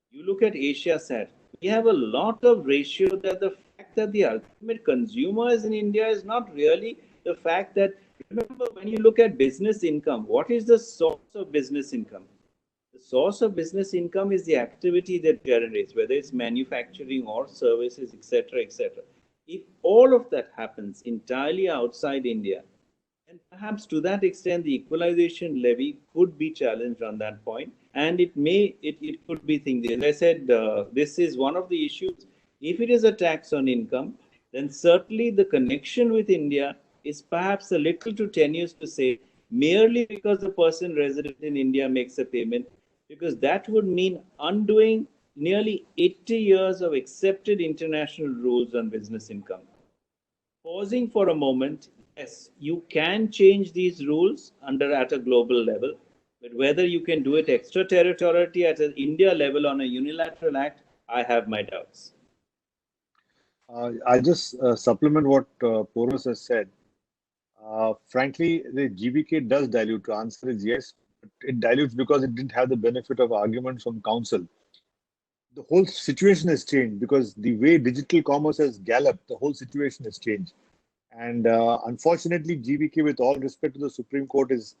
you look at AsiaSat, we have a lot of ratio that the fact that the ultimate consumer is in India is not really the fact that, remember, when you look at business income, what is the source of business income? The source of business income is the activity that generates, whether it's manufacturing or services, etc., etc. If all of that happens entirely outside India, and perhaps to that extent, the equalization levy could be challenged on that point, and it could be things. As I said, this is one of the issues. If it is a tax on income, then certainly the connection with India is perhaps a little too tenuous to say merely because the person resident in India makes a payment, because that would mean undoing nearly 80 years of accepted international rules on business income. Pausing for a moment, yes, you can change these rules at a global level, but whether you can do it extraterritorially at an India level on a unilateral act, I have my doubts. I just supplement what Poros has said. Frankly, the GVK does dilute. The answer is yes, but it dilutes because it didn't have the benefit of arguments from counsel. The whole situation has changed because the way digital commerce has galloped, the whole situation has changed. And unfortunately, GVK, with all respect to the Supreme Court, is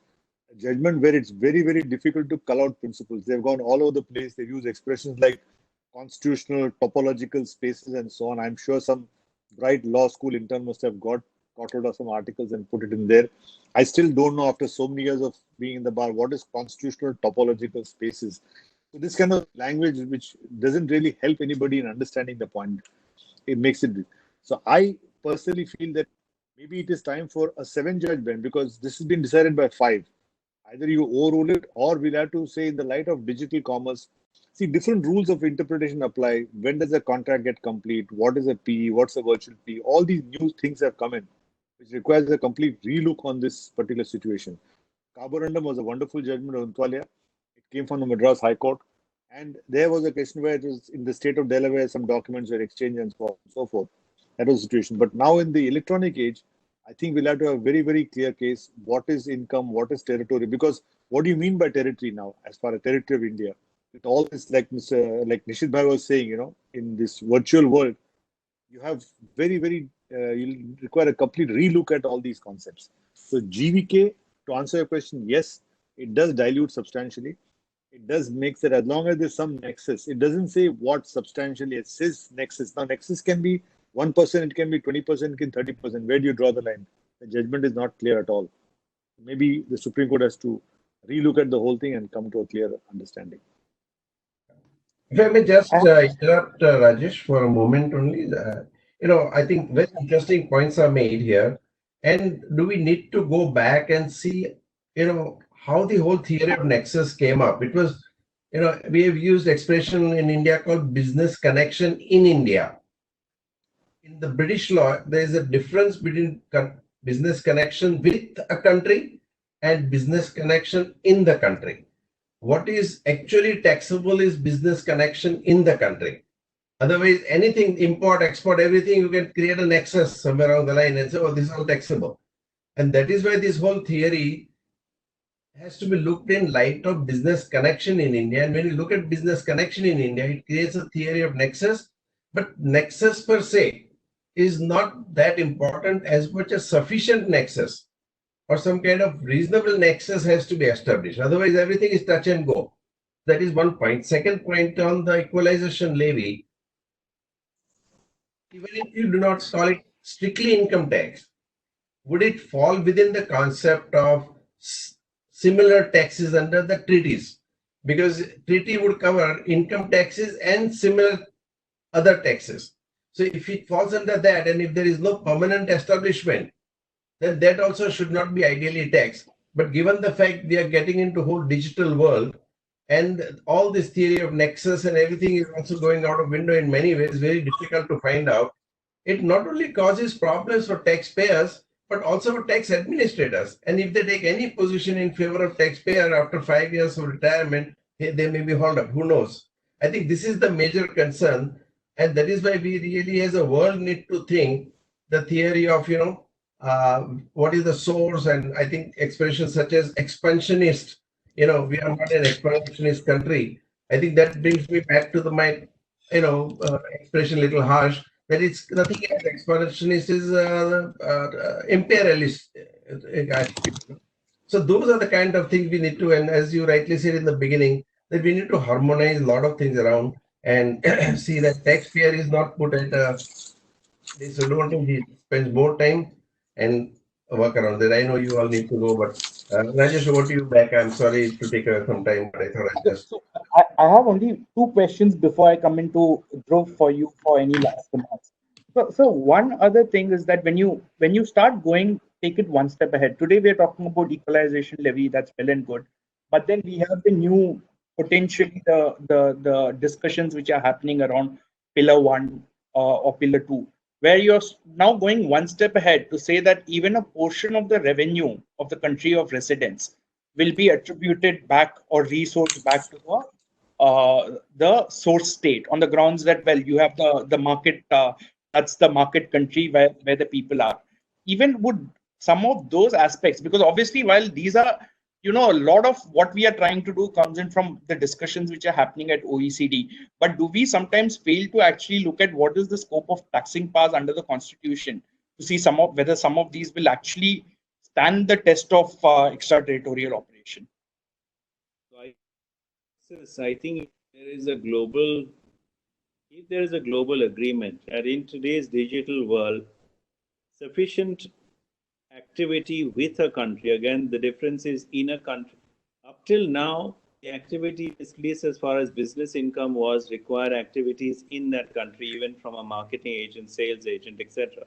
a judgment where it's very, very difficult to cull out principles. They've gone all over the place. They've used expressions like constitutional, topological spaces, and so on. I'm sure some bright law school intern must have got hold of some articles and put it in there. I still don't know, after so many years of being in the bar, what is constitutional topological spaces. So this kind of language, which doesn't really help anybody in understanding the point, it makes it. So I personally feel that maybe it is time for a 7-judge bench, because this has been decided by 5. Either you overrule it, or we'll have to say, in the light of digital commerce, see, different rules of interpretation apply. When does a contract get complete? What is a PE? What's a virtual PE? All these new things have come in, which requires a complete relook on this particular situation. Carborundum was a wonderful judgment of Untwalia. It came from the Madras High Court. And there was a question where it was in the state of Delaware, some documents were exchanged and so forth. That was the situation. But now in the electronic age, I think we'll have to have a very, very clear case. What is income? What is territory? Because what do you mean by territory now, as far as territory of India? With all this, like Nishith Bhai was saying, in this virtual world, you have you'll require a complete relook at all these concepts. So GVK, to answer your question, yes, it does dilute substantially. It does make that, as long as there's some nexus, it doesn't say what substantially. It says nexus. Now, nexus can be 1%, it can be 20%, it can be 30%. Where do you draw the line? The judgment is not clear at all. Maybe the Supreme Court has to relook at the whole thing and come to a clear understanding. If I may just interrupt Rajesh for a moment only. I think very interesting points are made here. And do we need to go back and see, how the whole theory of nexus came up? It was, we have used expression in India called business connection in India. In the British law, there is a difference between business connection with a country and business connection in the country. What is actually taxable is business connection in the country. Otherwise, anything, import, export, everything, you can create a nexus somewhere along the line and say, oh, this is all taxable. And that is why this whole theory has to be looked in light of business connection in India. And when you look at business connection in India, it creates a theory of nexus. But nexus per se is not that important as much as sufficient nexus or some kind of reasonable nexus has to be established. Otherwise, everything is touch and go. That is one point. Second point on the equalization levy, even if you do not call it strictly income tax, would it fall within the concept of similar taxes under the treaties? Because treaty would cover income taxes and similar other taxes. So if it falls under that, and if there is no permanent establishment, then that also should not be ideally taxed. But given the fact we are getting into whole digital world, and all this theory of nexus and everything is also going out of window in many ways, very difficult to find out. It not only causes problems for taxpayers, but also for tax administrators. And if they take any position in favor of taxpayer after 5 years of retirement, they may be hauled up. Who knows? I think this is the major concern. And that is why we really as a world need to think the theory of, what is the source? And I think expressions such as expansionist, we are not an expansionist country. I think that brings me back to my expression a little harsh, that it's nothing as expansionist is imperialist. So those are the kind of things we need to, and as you rightly said in the beginning, that we need to harmonize a lot of things around and see that taxpayer is not put at a disadvantage. He spends more time and work around that. I know you all need to go, but Rajesh, over to you back. I'm sorry to take some time, but I thought I'd just... I have only two questions before I come into Dhruv for you for any last remarks. So one other thing is that when you start going, take it one step ahead. Today we are talking about equalization levy, that's well and good. But then we have the new, potentially the discussions which are happening around Pillar 1 or Pillar 2, where you're now going one step ahead to say that even a portion of the revenue of the country of residence will be attributed back or resourced back to the source state on the grounds that, well, you have the market, that's the market country where the people are. Even would some of those aspects, because obviously while these are, a lot of what we are trying to do comes in from the discussions which are happening at OECD. But do we sometimes fail to actually look at what is the scope of taxing powers under the Constitution to see whether some of these will actually stand the test of extraterritorial operation? So I think if there is a global agreement, and in today's digital world, sufficient activity with a country, again, the difference is in a country. Up till now, the activity, at least as far as business income was, required activities in that country, even from a marketing agent, sales agent, etc.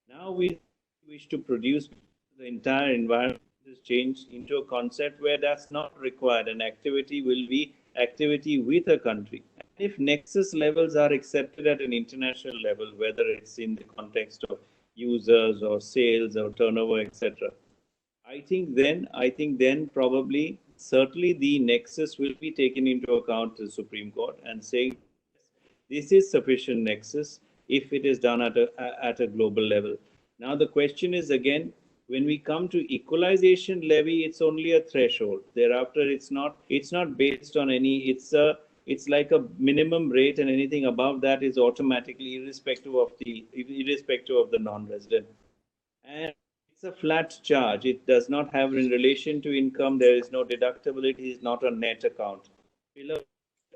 Now we wish to produce the entire environment is changed into a concept where that's not required. An activity will be activity with a country. And if nexus levels are accepted at an international level, whether it's in the context of users or sales or turnover, etc., I think then probably certainly the nexus will be taken into account to the Supreme Court and saying this is sufficient nexus if it is done at a global level. Now the question is again, when we come to equalization levy, it's only a threshold. Thereafter, it's not based on any. It's like a minimum rate, and anything above that is automatically irrespective of the non-resident. And it's a flat charge. It does not have in relation to income. There is no deductibility. It's not a net account. Pillar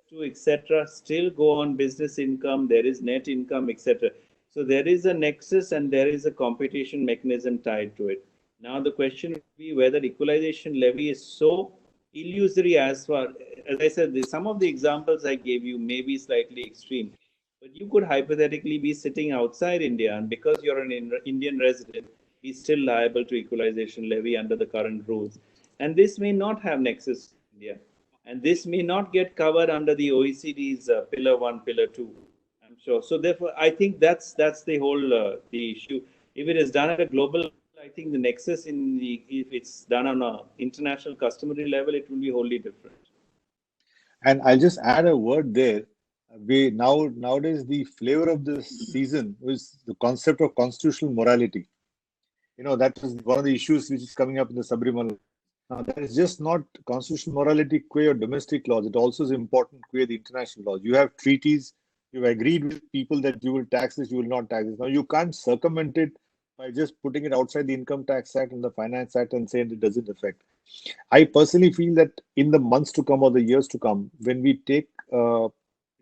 2, etc. still go on business income. There is net income, etc. So there is a nexus and there is a competition mechanism tied to it. Now the question would be whether equalization levy is so illusory as I said, some of the examples I gave you may be slightly extreme, but you could hypothetically be sitting outside India, and because you're an Indian resident, be still liable to equalization levy under the current rules. And this may not have nexus in India, and this may not get covered under the OECD's Pillar 1, Pillar 2. I'm sure. So therefore, I think that's the whole the issue. If it is done at a global, I think the nexus if it's done on an international customary level, it will be wholly different. And I'll just add a word there. Nowadays the flavor of this season is the concept of constitutional morality. That is one of the issues which is coming up in the Sabrimala. Now, that is just not constitutional morality qua your domestic laws. It also is important qua the international laws. You have treaties. You've agreed with people that you will tax this, you will not tax this. Now, you can't circumvent it by just putting it outside the Income Tax Act and the Finance Act and saying it doesn't affect. I personally feel that in the months to come or the years to come, when we take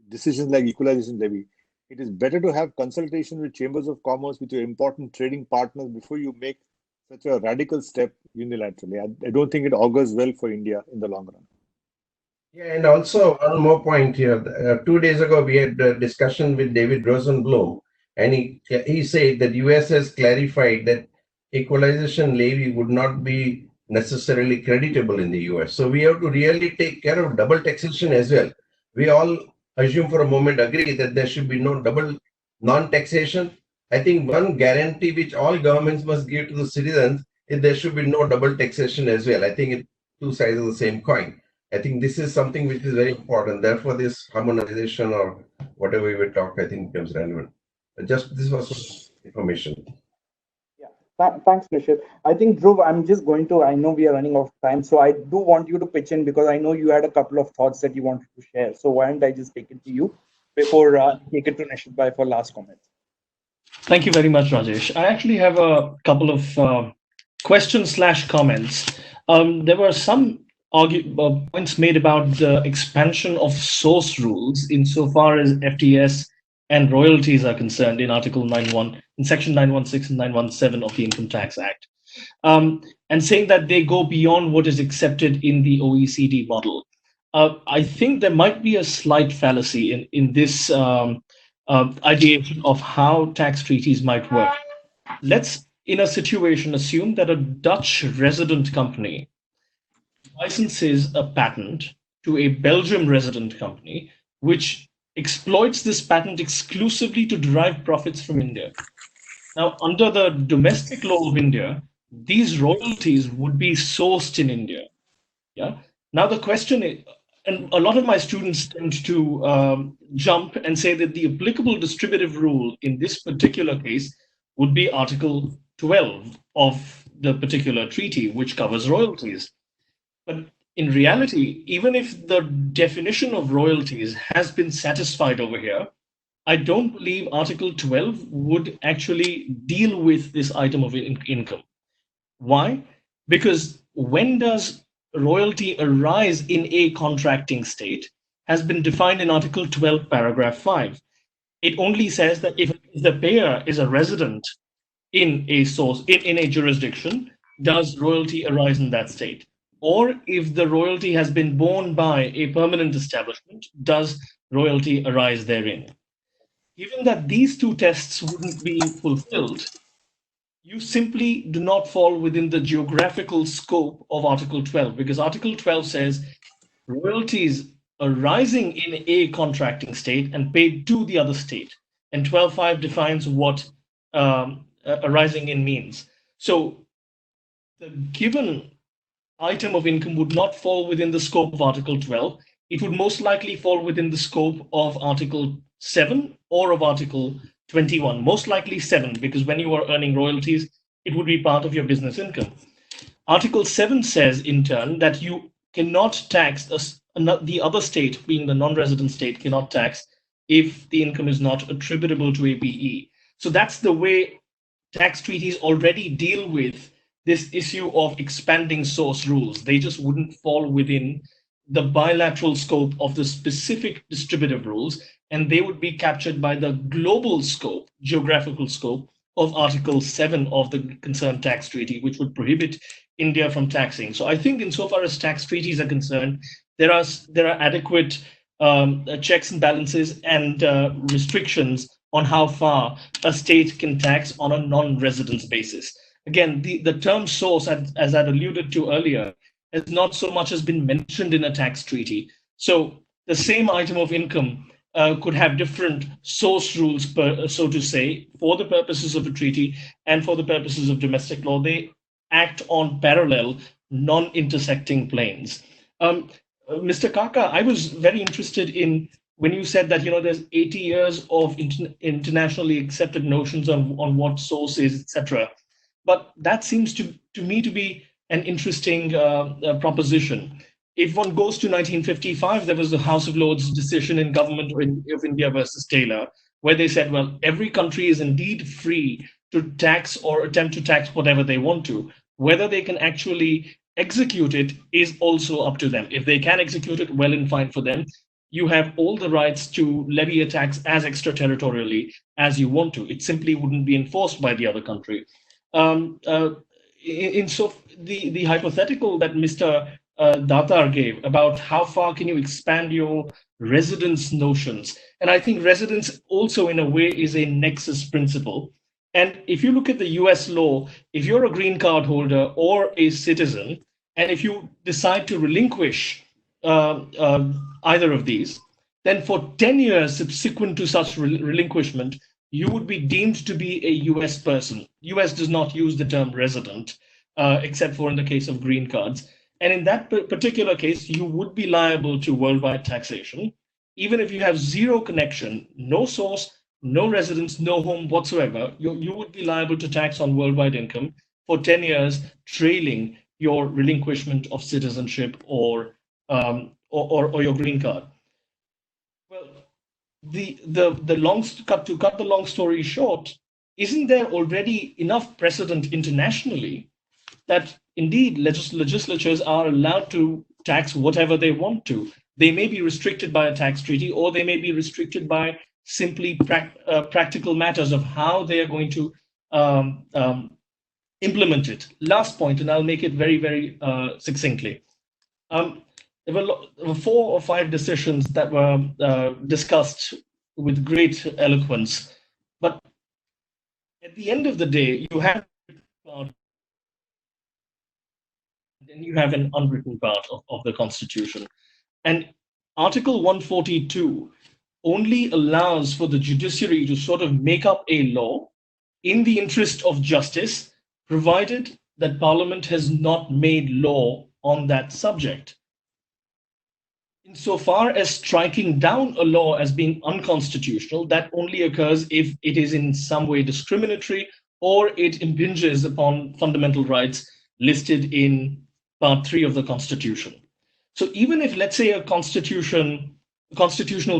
decisions like equalization levy, it is better to have consultation with chambers of commerce, with your important trading partners before you make such a radical step unilaterally. I don't think it augurs well for India in the long run. Yeah, and also one more point here. 2 days ago, we had a discussion with David Rosenblum, and he said that US has clarified that equalization levy would not be necessarily creditable in the US. So we have to really take care of double taxation as well. We all assume for a moment, agree that there should be no double non-taxation. I think one guarantee which all governments must give to the citizens is there should be no double taxation as well. I think it's two sides of the same coin. I think this is something which is very important. Therefore, this harmonization or whatever we will talk, I think becomes relevant. Just this was information. Yeah, thanks, Nishith. I think, Dhruv, I know we are running out of time, so I do want you to pitch in because I know you had a couple of thoughts that you wanted to share. So why don't I just take it to you before take it to Nishith Bhai for last comments. Thank you very much, Rajesh. I actually have a couple of questions/comments. There were some points made about the expansion of source rules insofar as FTS and royalties are concerned in Article 9.1, in Section 916 and 917 of the Income Tax Act, and saying that they go beyond what is accepted in the OECD model. I think there might be a slight fallacy in this ideation of how tax treaties might work. Let's, in a situation, assume that a Dutch resident company licenses a patent to a Belgium resident company, which exploits this patent exclusively to derive profits from India. Now, under the domestic law of India, these royalties would be sourced in India. Yeah. Now the question is, and a lot of my students tend to jump and say that the applicable distributive rule in this particular case would be Article 12 of the particular treaty, which covers royalties. But in reality, even if the definition of royalties has been satisfied over here, I don't believe Article 12 would actually deal with this item of income. Why? Because when does royalty arise in a contracting state has been defined in Article 12, paragraph 5. It only says that if the payer is a resident in a source, in a jurisdiction, does royalty arise in that state? Or if the royalty has been borne by a permanent establishment, does royalty arise therein? Given that these two tests wouldn't be fulfilled, you simply do not fall within the geographical scope of Article 12, because Article 12 says royalties arising in a contracting state and paid to the other state. And 12.5 defines what arising in means. So the given item of income would not fall within the scope of Article 12. It would most likely fall within the scope of Article 7 or of Article 21, most likely 7, because when you are earning royalties, it would be part of your business income. Article 7 says, in turn, that you cannot tax the other state, being the non-resident state, cannot tax if the income is not attributable to a BE. So that's the way tax treaties already deal with this issue of expanding source rules. They just wouldn't fall within the bilateral scope of the specific distributive rules, and they would be captured by the global scope, geographical scope of Article 7 of the concerned tax treaty, which would prohibit India from taxing. So I think insofar as tax treaties are concerned, there are adequate checks and balances and restrictions on how far a state can tax on a non-residence basis. Again, the term source, as I'd alluded to earlier, has not so much as been mentioned in a tax treaty. So the same item of income could have different source rules, so to say, for the purposes of a treaty and for the purposes of domestic law. They act on parallel, non-intersecting planes. Mr. Kaka, I was very interested in when you said that, there's 80 years of internationally accepted notions on what source is, etc. But that seems to me to be an interesting proposition. If one goes to 1955, there was the House of Lords decision in Government of India versus Taylor, where they said, well, every country is indeed free to tax or attempt to tax whatever they want to. Whether they can actually execute it is also up to them. If they can execute it, well and fine for them. You have all the rights to levy a tax as extraterritorially as you want to. It simply wouldn't be enforced by the other country. The hypothetical that Mr. Datar gave about how far can you expand your residence notions, and I think residence also in a way is a nexus principle. And if you look at the US law, if you're a green card holder or a citizen, and if you decide to relinquish either of these, then for 10 years subsequent to such relinquishment, you would be deemed to be a US person. US does not use the term resident, except for in the case of green cards. And in that particular case, you would be liable to worldwide taxation, even if you have zero connection, no source, no residence, no home whatsoever. You would be liable to tax on worldwide income for 10 years, trailing your relinquishment of citizenship or your green card. Well, to cut the long story short, isn't there already enough precedent internationally that indeed legislatures are allowed to tax whatever they want to? They may be restricted by a tax treaty, or they may be restricted by simply practical matters of how they are going to implement it. Last point, and I'll make it very, very succinctly. There were 4 or 5 decisions that were discussed with great eloquence, but at the end of the day, you have then you have an unwritten part of the Constitution. And Article 142 only allows for the judiciary to sort of make up a law in the interest of justice, provided that Parliament has not made law on that subject. Insofar as striking down a law as being unconstitutional, that only occurs if it is in some way discriminatory or it impinges upon fundamental rights listed in Part 3 of the Constitution. So even if, let's say, a constitutional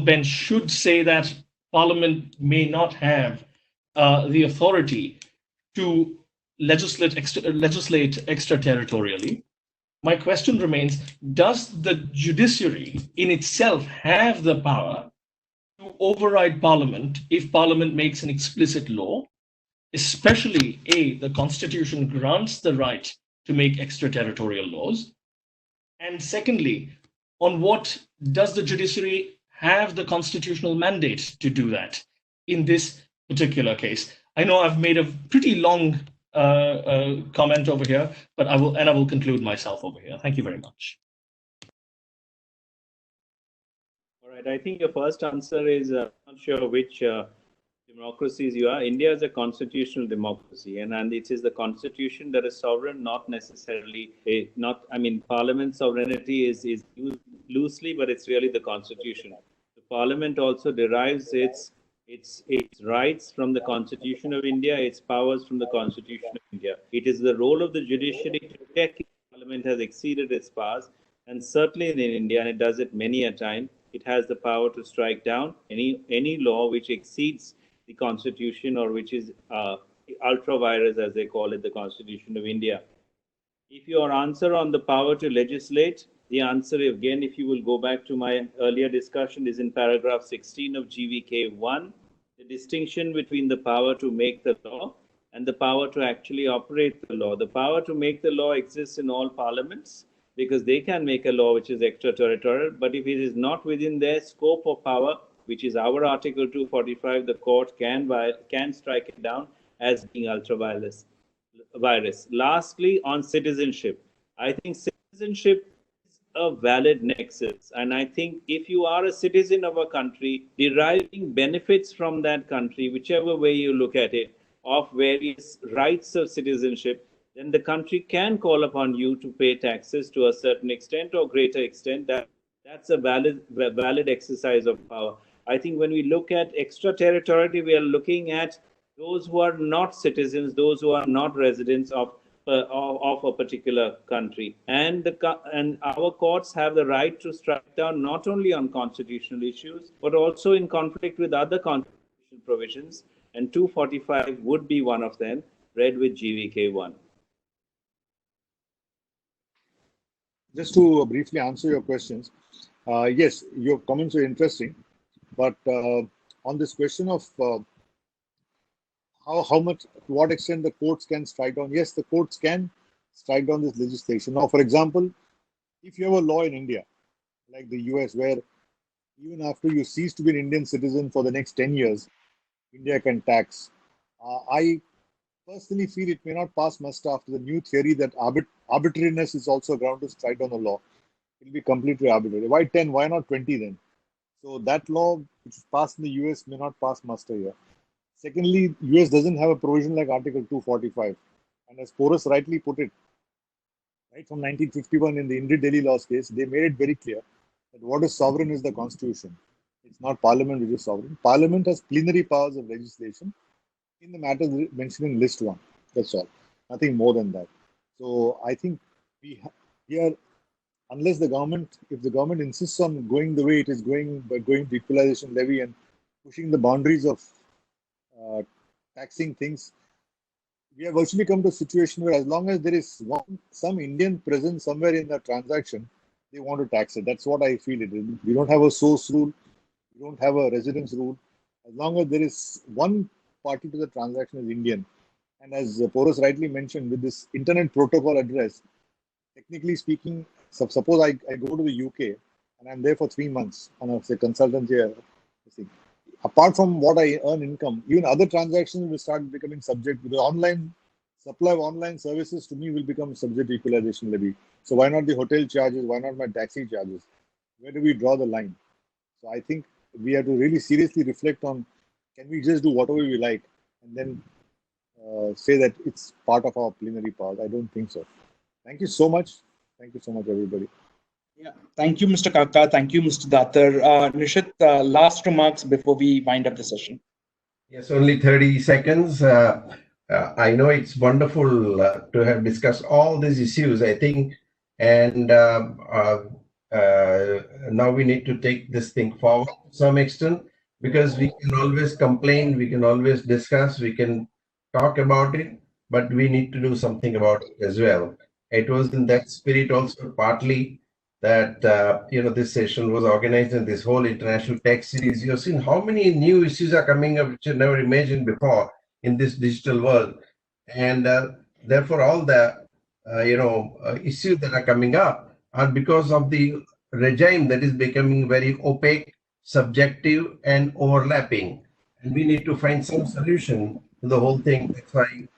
bench should say that Parliament may not have the authority to legislate extraterritorially, my question remains, does the judiciary in itself have the power to override Parliament if Parliament makes an explicit law, especially the Constitution grants the right to make extraterritorial laws? And secondly, on what does the judiciary have the constitutional mandate to do that in this particular case? I know I've made a pretty long comment over here, but I will conclude myself over here. Thank you very much. All right. I think your first answer is I'm not sure which democracies you are. India is a constitutional democracy, and it is the constitution that is sovereign, not necessarily Parliament sovereignty is used loosely, but it's really the constitution. The Parliament also derives its rights from the Constitution of India, its powers from the Constitution of India. It is the role of the judiciary to check if Parliament has exceeded its powers, and certainly in India, and it does it many a time, it has the power to strike down any law which exceeds the Constitution, or which is ultra vires, as they call it, the Constitution of India. If your answer on the power to legislate, the answer again, if you will go back to my earlier discussion, is in paragraph 16 of GVK 1, the distinction between the power to make the law and the power to actually operate the law. The power to make the law exists in all parliaments, because they can make a law which is extraterritorial, but if it is not within their scope of power, which is our Article 245, the court can strike it down as being ultra-virus. Lastly, on citizenship, I think citizenship is a valid nexus. And I think if you are a citizen of a country, deriving benefits from that country, whichever way you look at it, of various rights of citizenship, then the country can call upon you to pay taxes to a certain extent or greater extent. That That's a valid exercise of power. I think when we look at extraterritoriality, we are looking at those who are not citizens, those who are not residents of a particular country, and our courts have the right to strike down not only on constitutional issues but also in conflict with other constitutional provisions, and 245 would be one of them, read with GVK1. Just to briefly answer your questions, yes, your comments are interesting, but on this question of how much, to what extent the courts can strike down, yes, the courts can strike down this legislation. Now, for example, if you have a law in India, like the US, where even after you cease to be an Indian citizen for the next 10 years, India can tax. I personally feel it may not pass muster after the new theory that arbitrariness is also a ground to strike down a law. It will be completely arbitrary. Why 10? Why not 20 then? So that law which is passed in the US may not pass muster here. Secondly, US doesn't have a provision like Article 245. And as Porus rightly put it, right from 1951 in the India Delhi Laws case, they made it very clear that what is sovereign is the Constitution. It's not Parliament which is sovereign. Parliament has plenary powers of legislation in the matters mentioned in List 1. That's all. Nothing more than that. So I think here, unless the government, if the government insists on going the way it is going, by going to equalization levy and pushing the boundaries of taxing things, we have virtually come to a situation where as long as there is some Indian present somewhere in the transaction, they want to tax it. That's what I feel it is. We don't have a source rule. We don't have a residence rule. As long as there is one party to the transaction is Indian. And as Porus rightly mentioned, with this internet protocol address, technically speaking, suppose I go to the UK and I'm there for 3 months on a consultancy. Apart from what I earn income, even other transactions will start becoming subject to the online supply of online services. To me, will become subject to equalization levy. So why not the hotel charges? Why not my taxi charges? Where do we draw the line? So I think we have to really seriously reflect on, can we just do whatever we like and then say that it's part of our plenary powers? I don't think so. Thank you so much. Thank you so much, everybody. Yeah, thank you, Mr. Kaka. Thank you, Mr. Datar. Nishith, last remarks before we wind up the session. Yes, only 30 seconds. I know it's wonderful to have discussed all these issues, I think, and now we need to take this thing forward to some extent, because we can always complain, we can always discuss, we can talk about it, but we need to do something about it as well. It was in that spirit also partly that this session was organized in this whole international tax series. You've seen how many new issues are coming up which you never imagined before in this digital world, and therefore all the issues that are coming up are because of the regime that is becoming very opaque, subjective, and overlapping, and we need to find some solution to the whole thing. That's why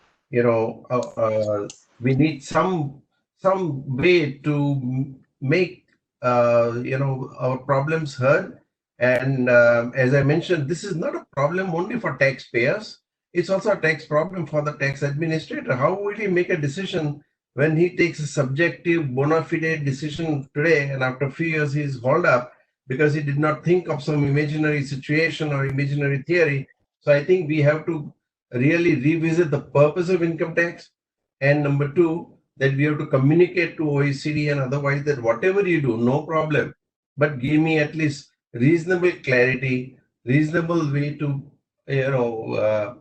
we need some way to make our problems heard. And as I mentioned, this is not a problem only for taxpayers. It's also a tax problem for the tax administrator. How will he make a decision when he takes a subjective bona fide decision today, and after a few years he's hauled up because he did not think of some imaginary situation or imaginary theory? So I think we have to really revisit the purpose of income tax. And number two, that we have to communicate to OECD and otherwise that whatever you do, no problem, but give me at least reasonable clarity, reasonable way to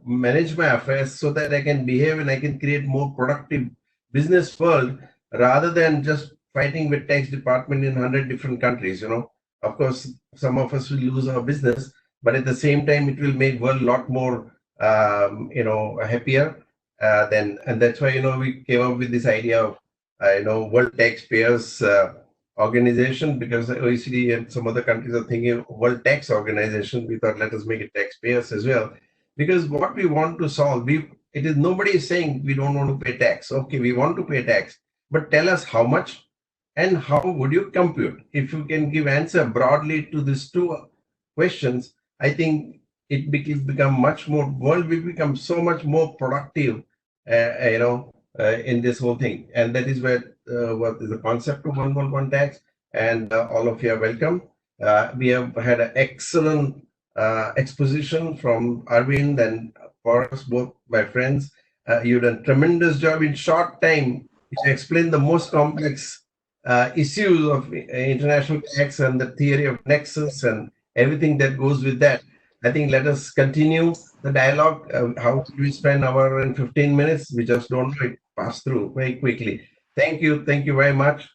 manage my affairs so that I can behave and I can create more productive business world rather than just fighting with tax department in 100 different countries. Of course, some of us will lose our business, but at the same time, it will make world a lot more happier. And that's why we came up with this idea of World Taxpayers Organization, because the OECD and some other countries are thinking of World Tax Organization. We thought, let us make it taxpayers as well, because what we want to solve, nobody is saying we don't want to pay tax. Okay, we want to pay tax, but tell us how much and how would you compute. If you can give answer broadly to these two questions, I think it become much more, world will become so much more productive in this whole thing. And that is where what is the concept of 111 tax. and all of you are welcome. We have had an excellent exposition from Arvind and Forrest, both my friends. You've done a tremendous job in short time to explain the most complex issues of international tax and the theory of nexus and everything that goes with that. I think let us continue the dialogue. How do we spend an hour and 15 minutes? We just don't know, it pass through very quickly. Thank you very much.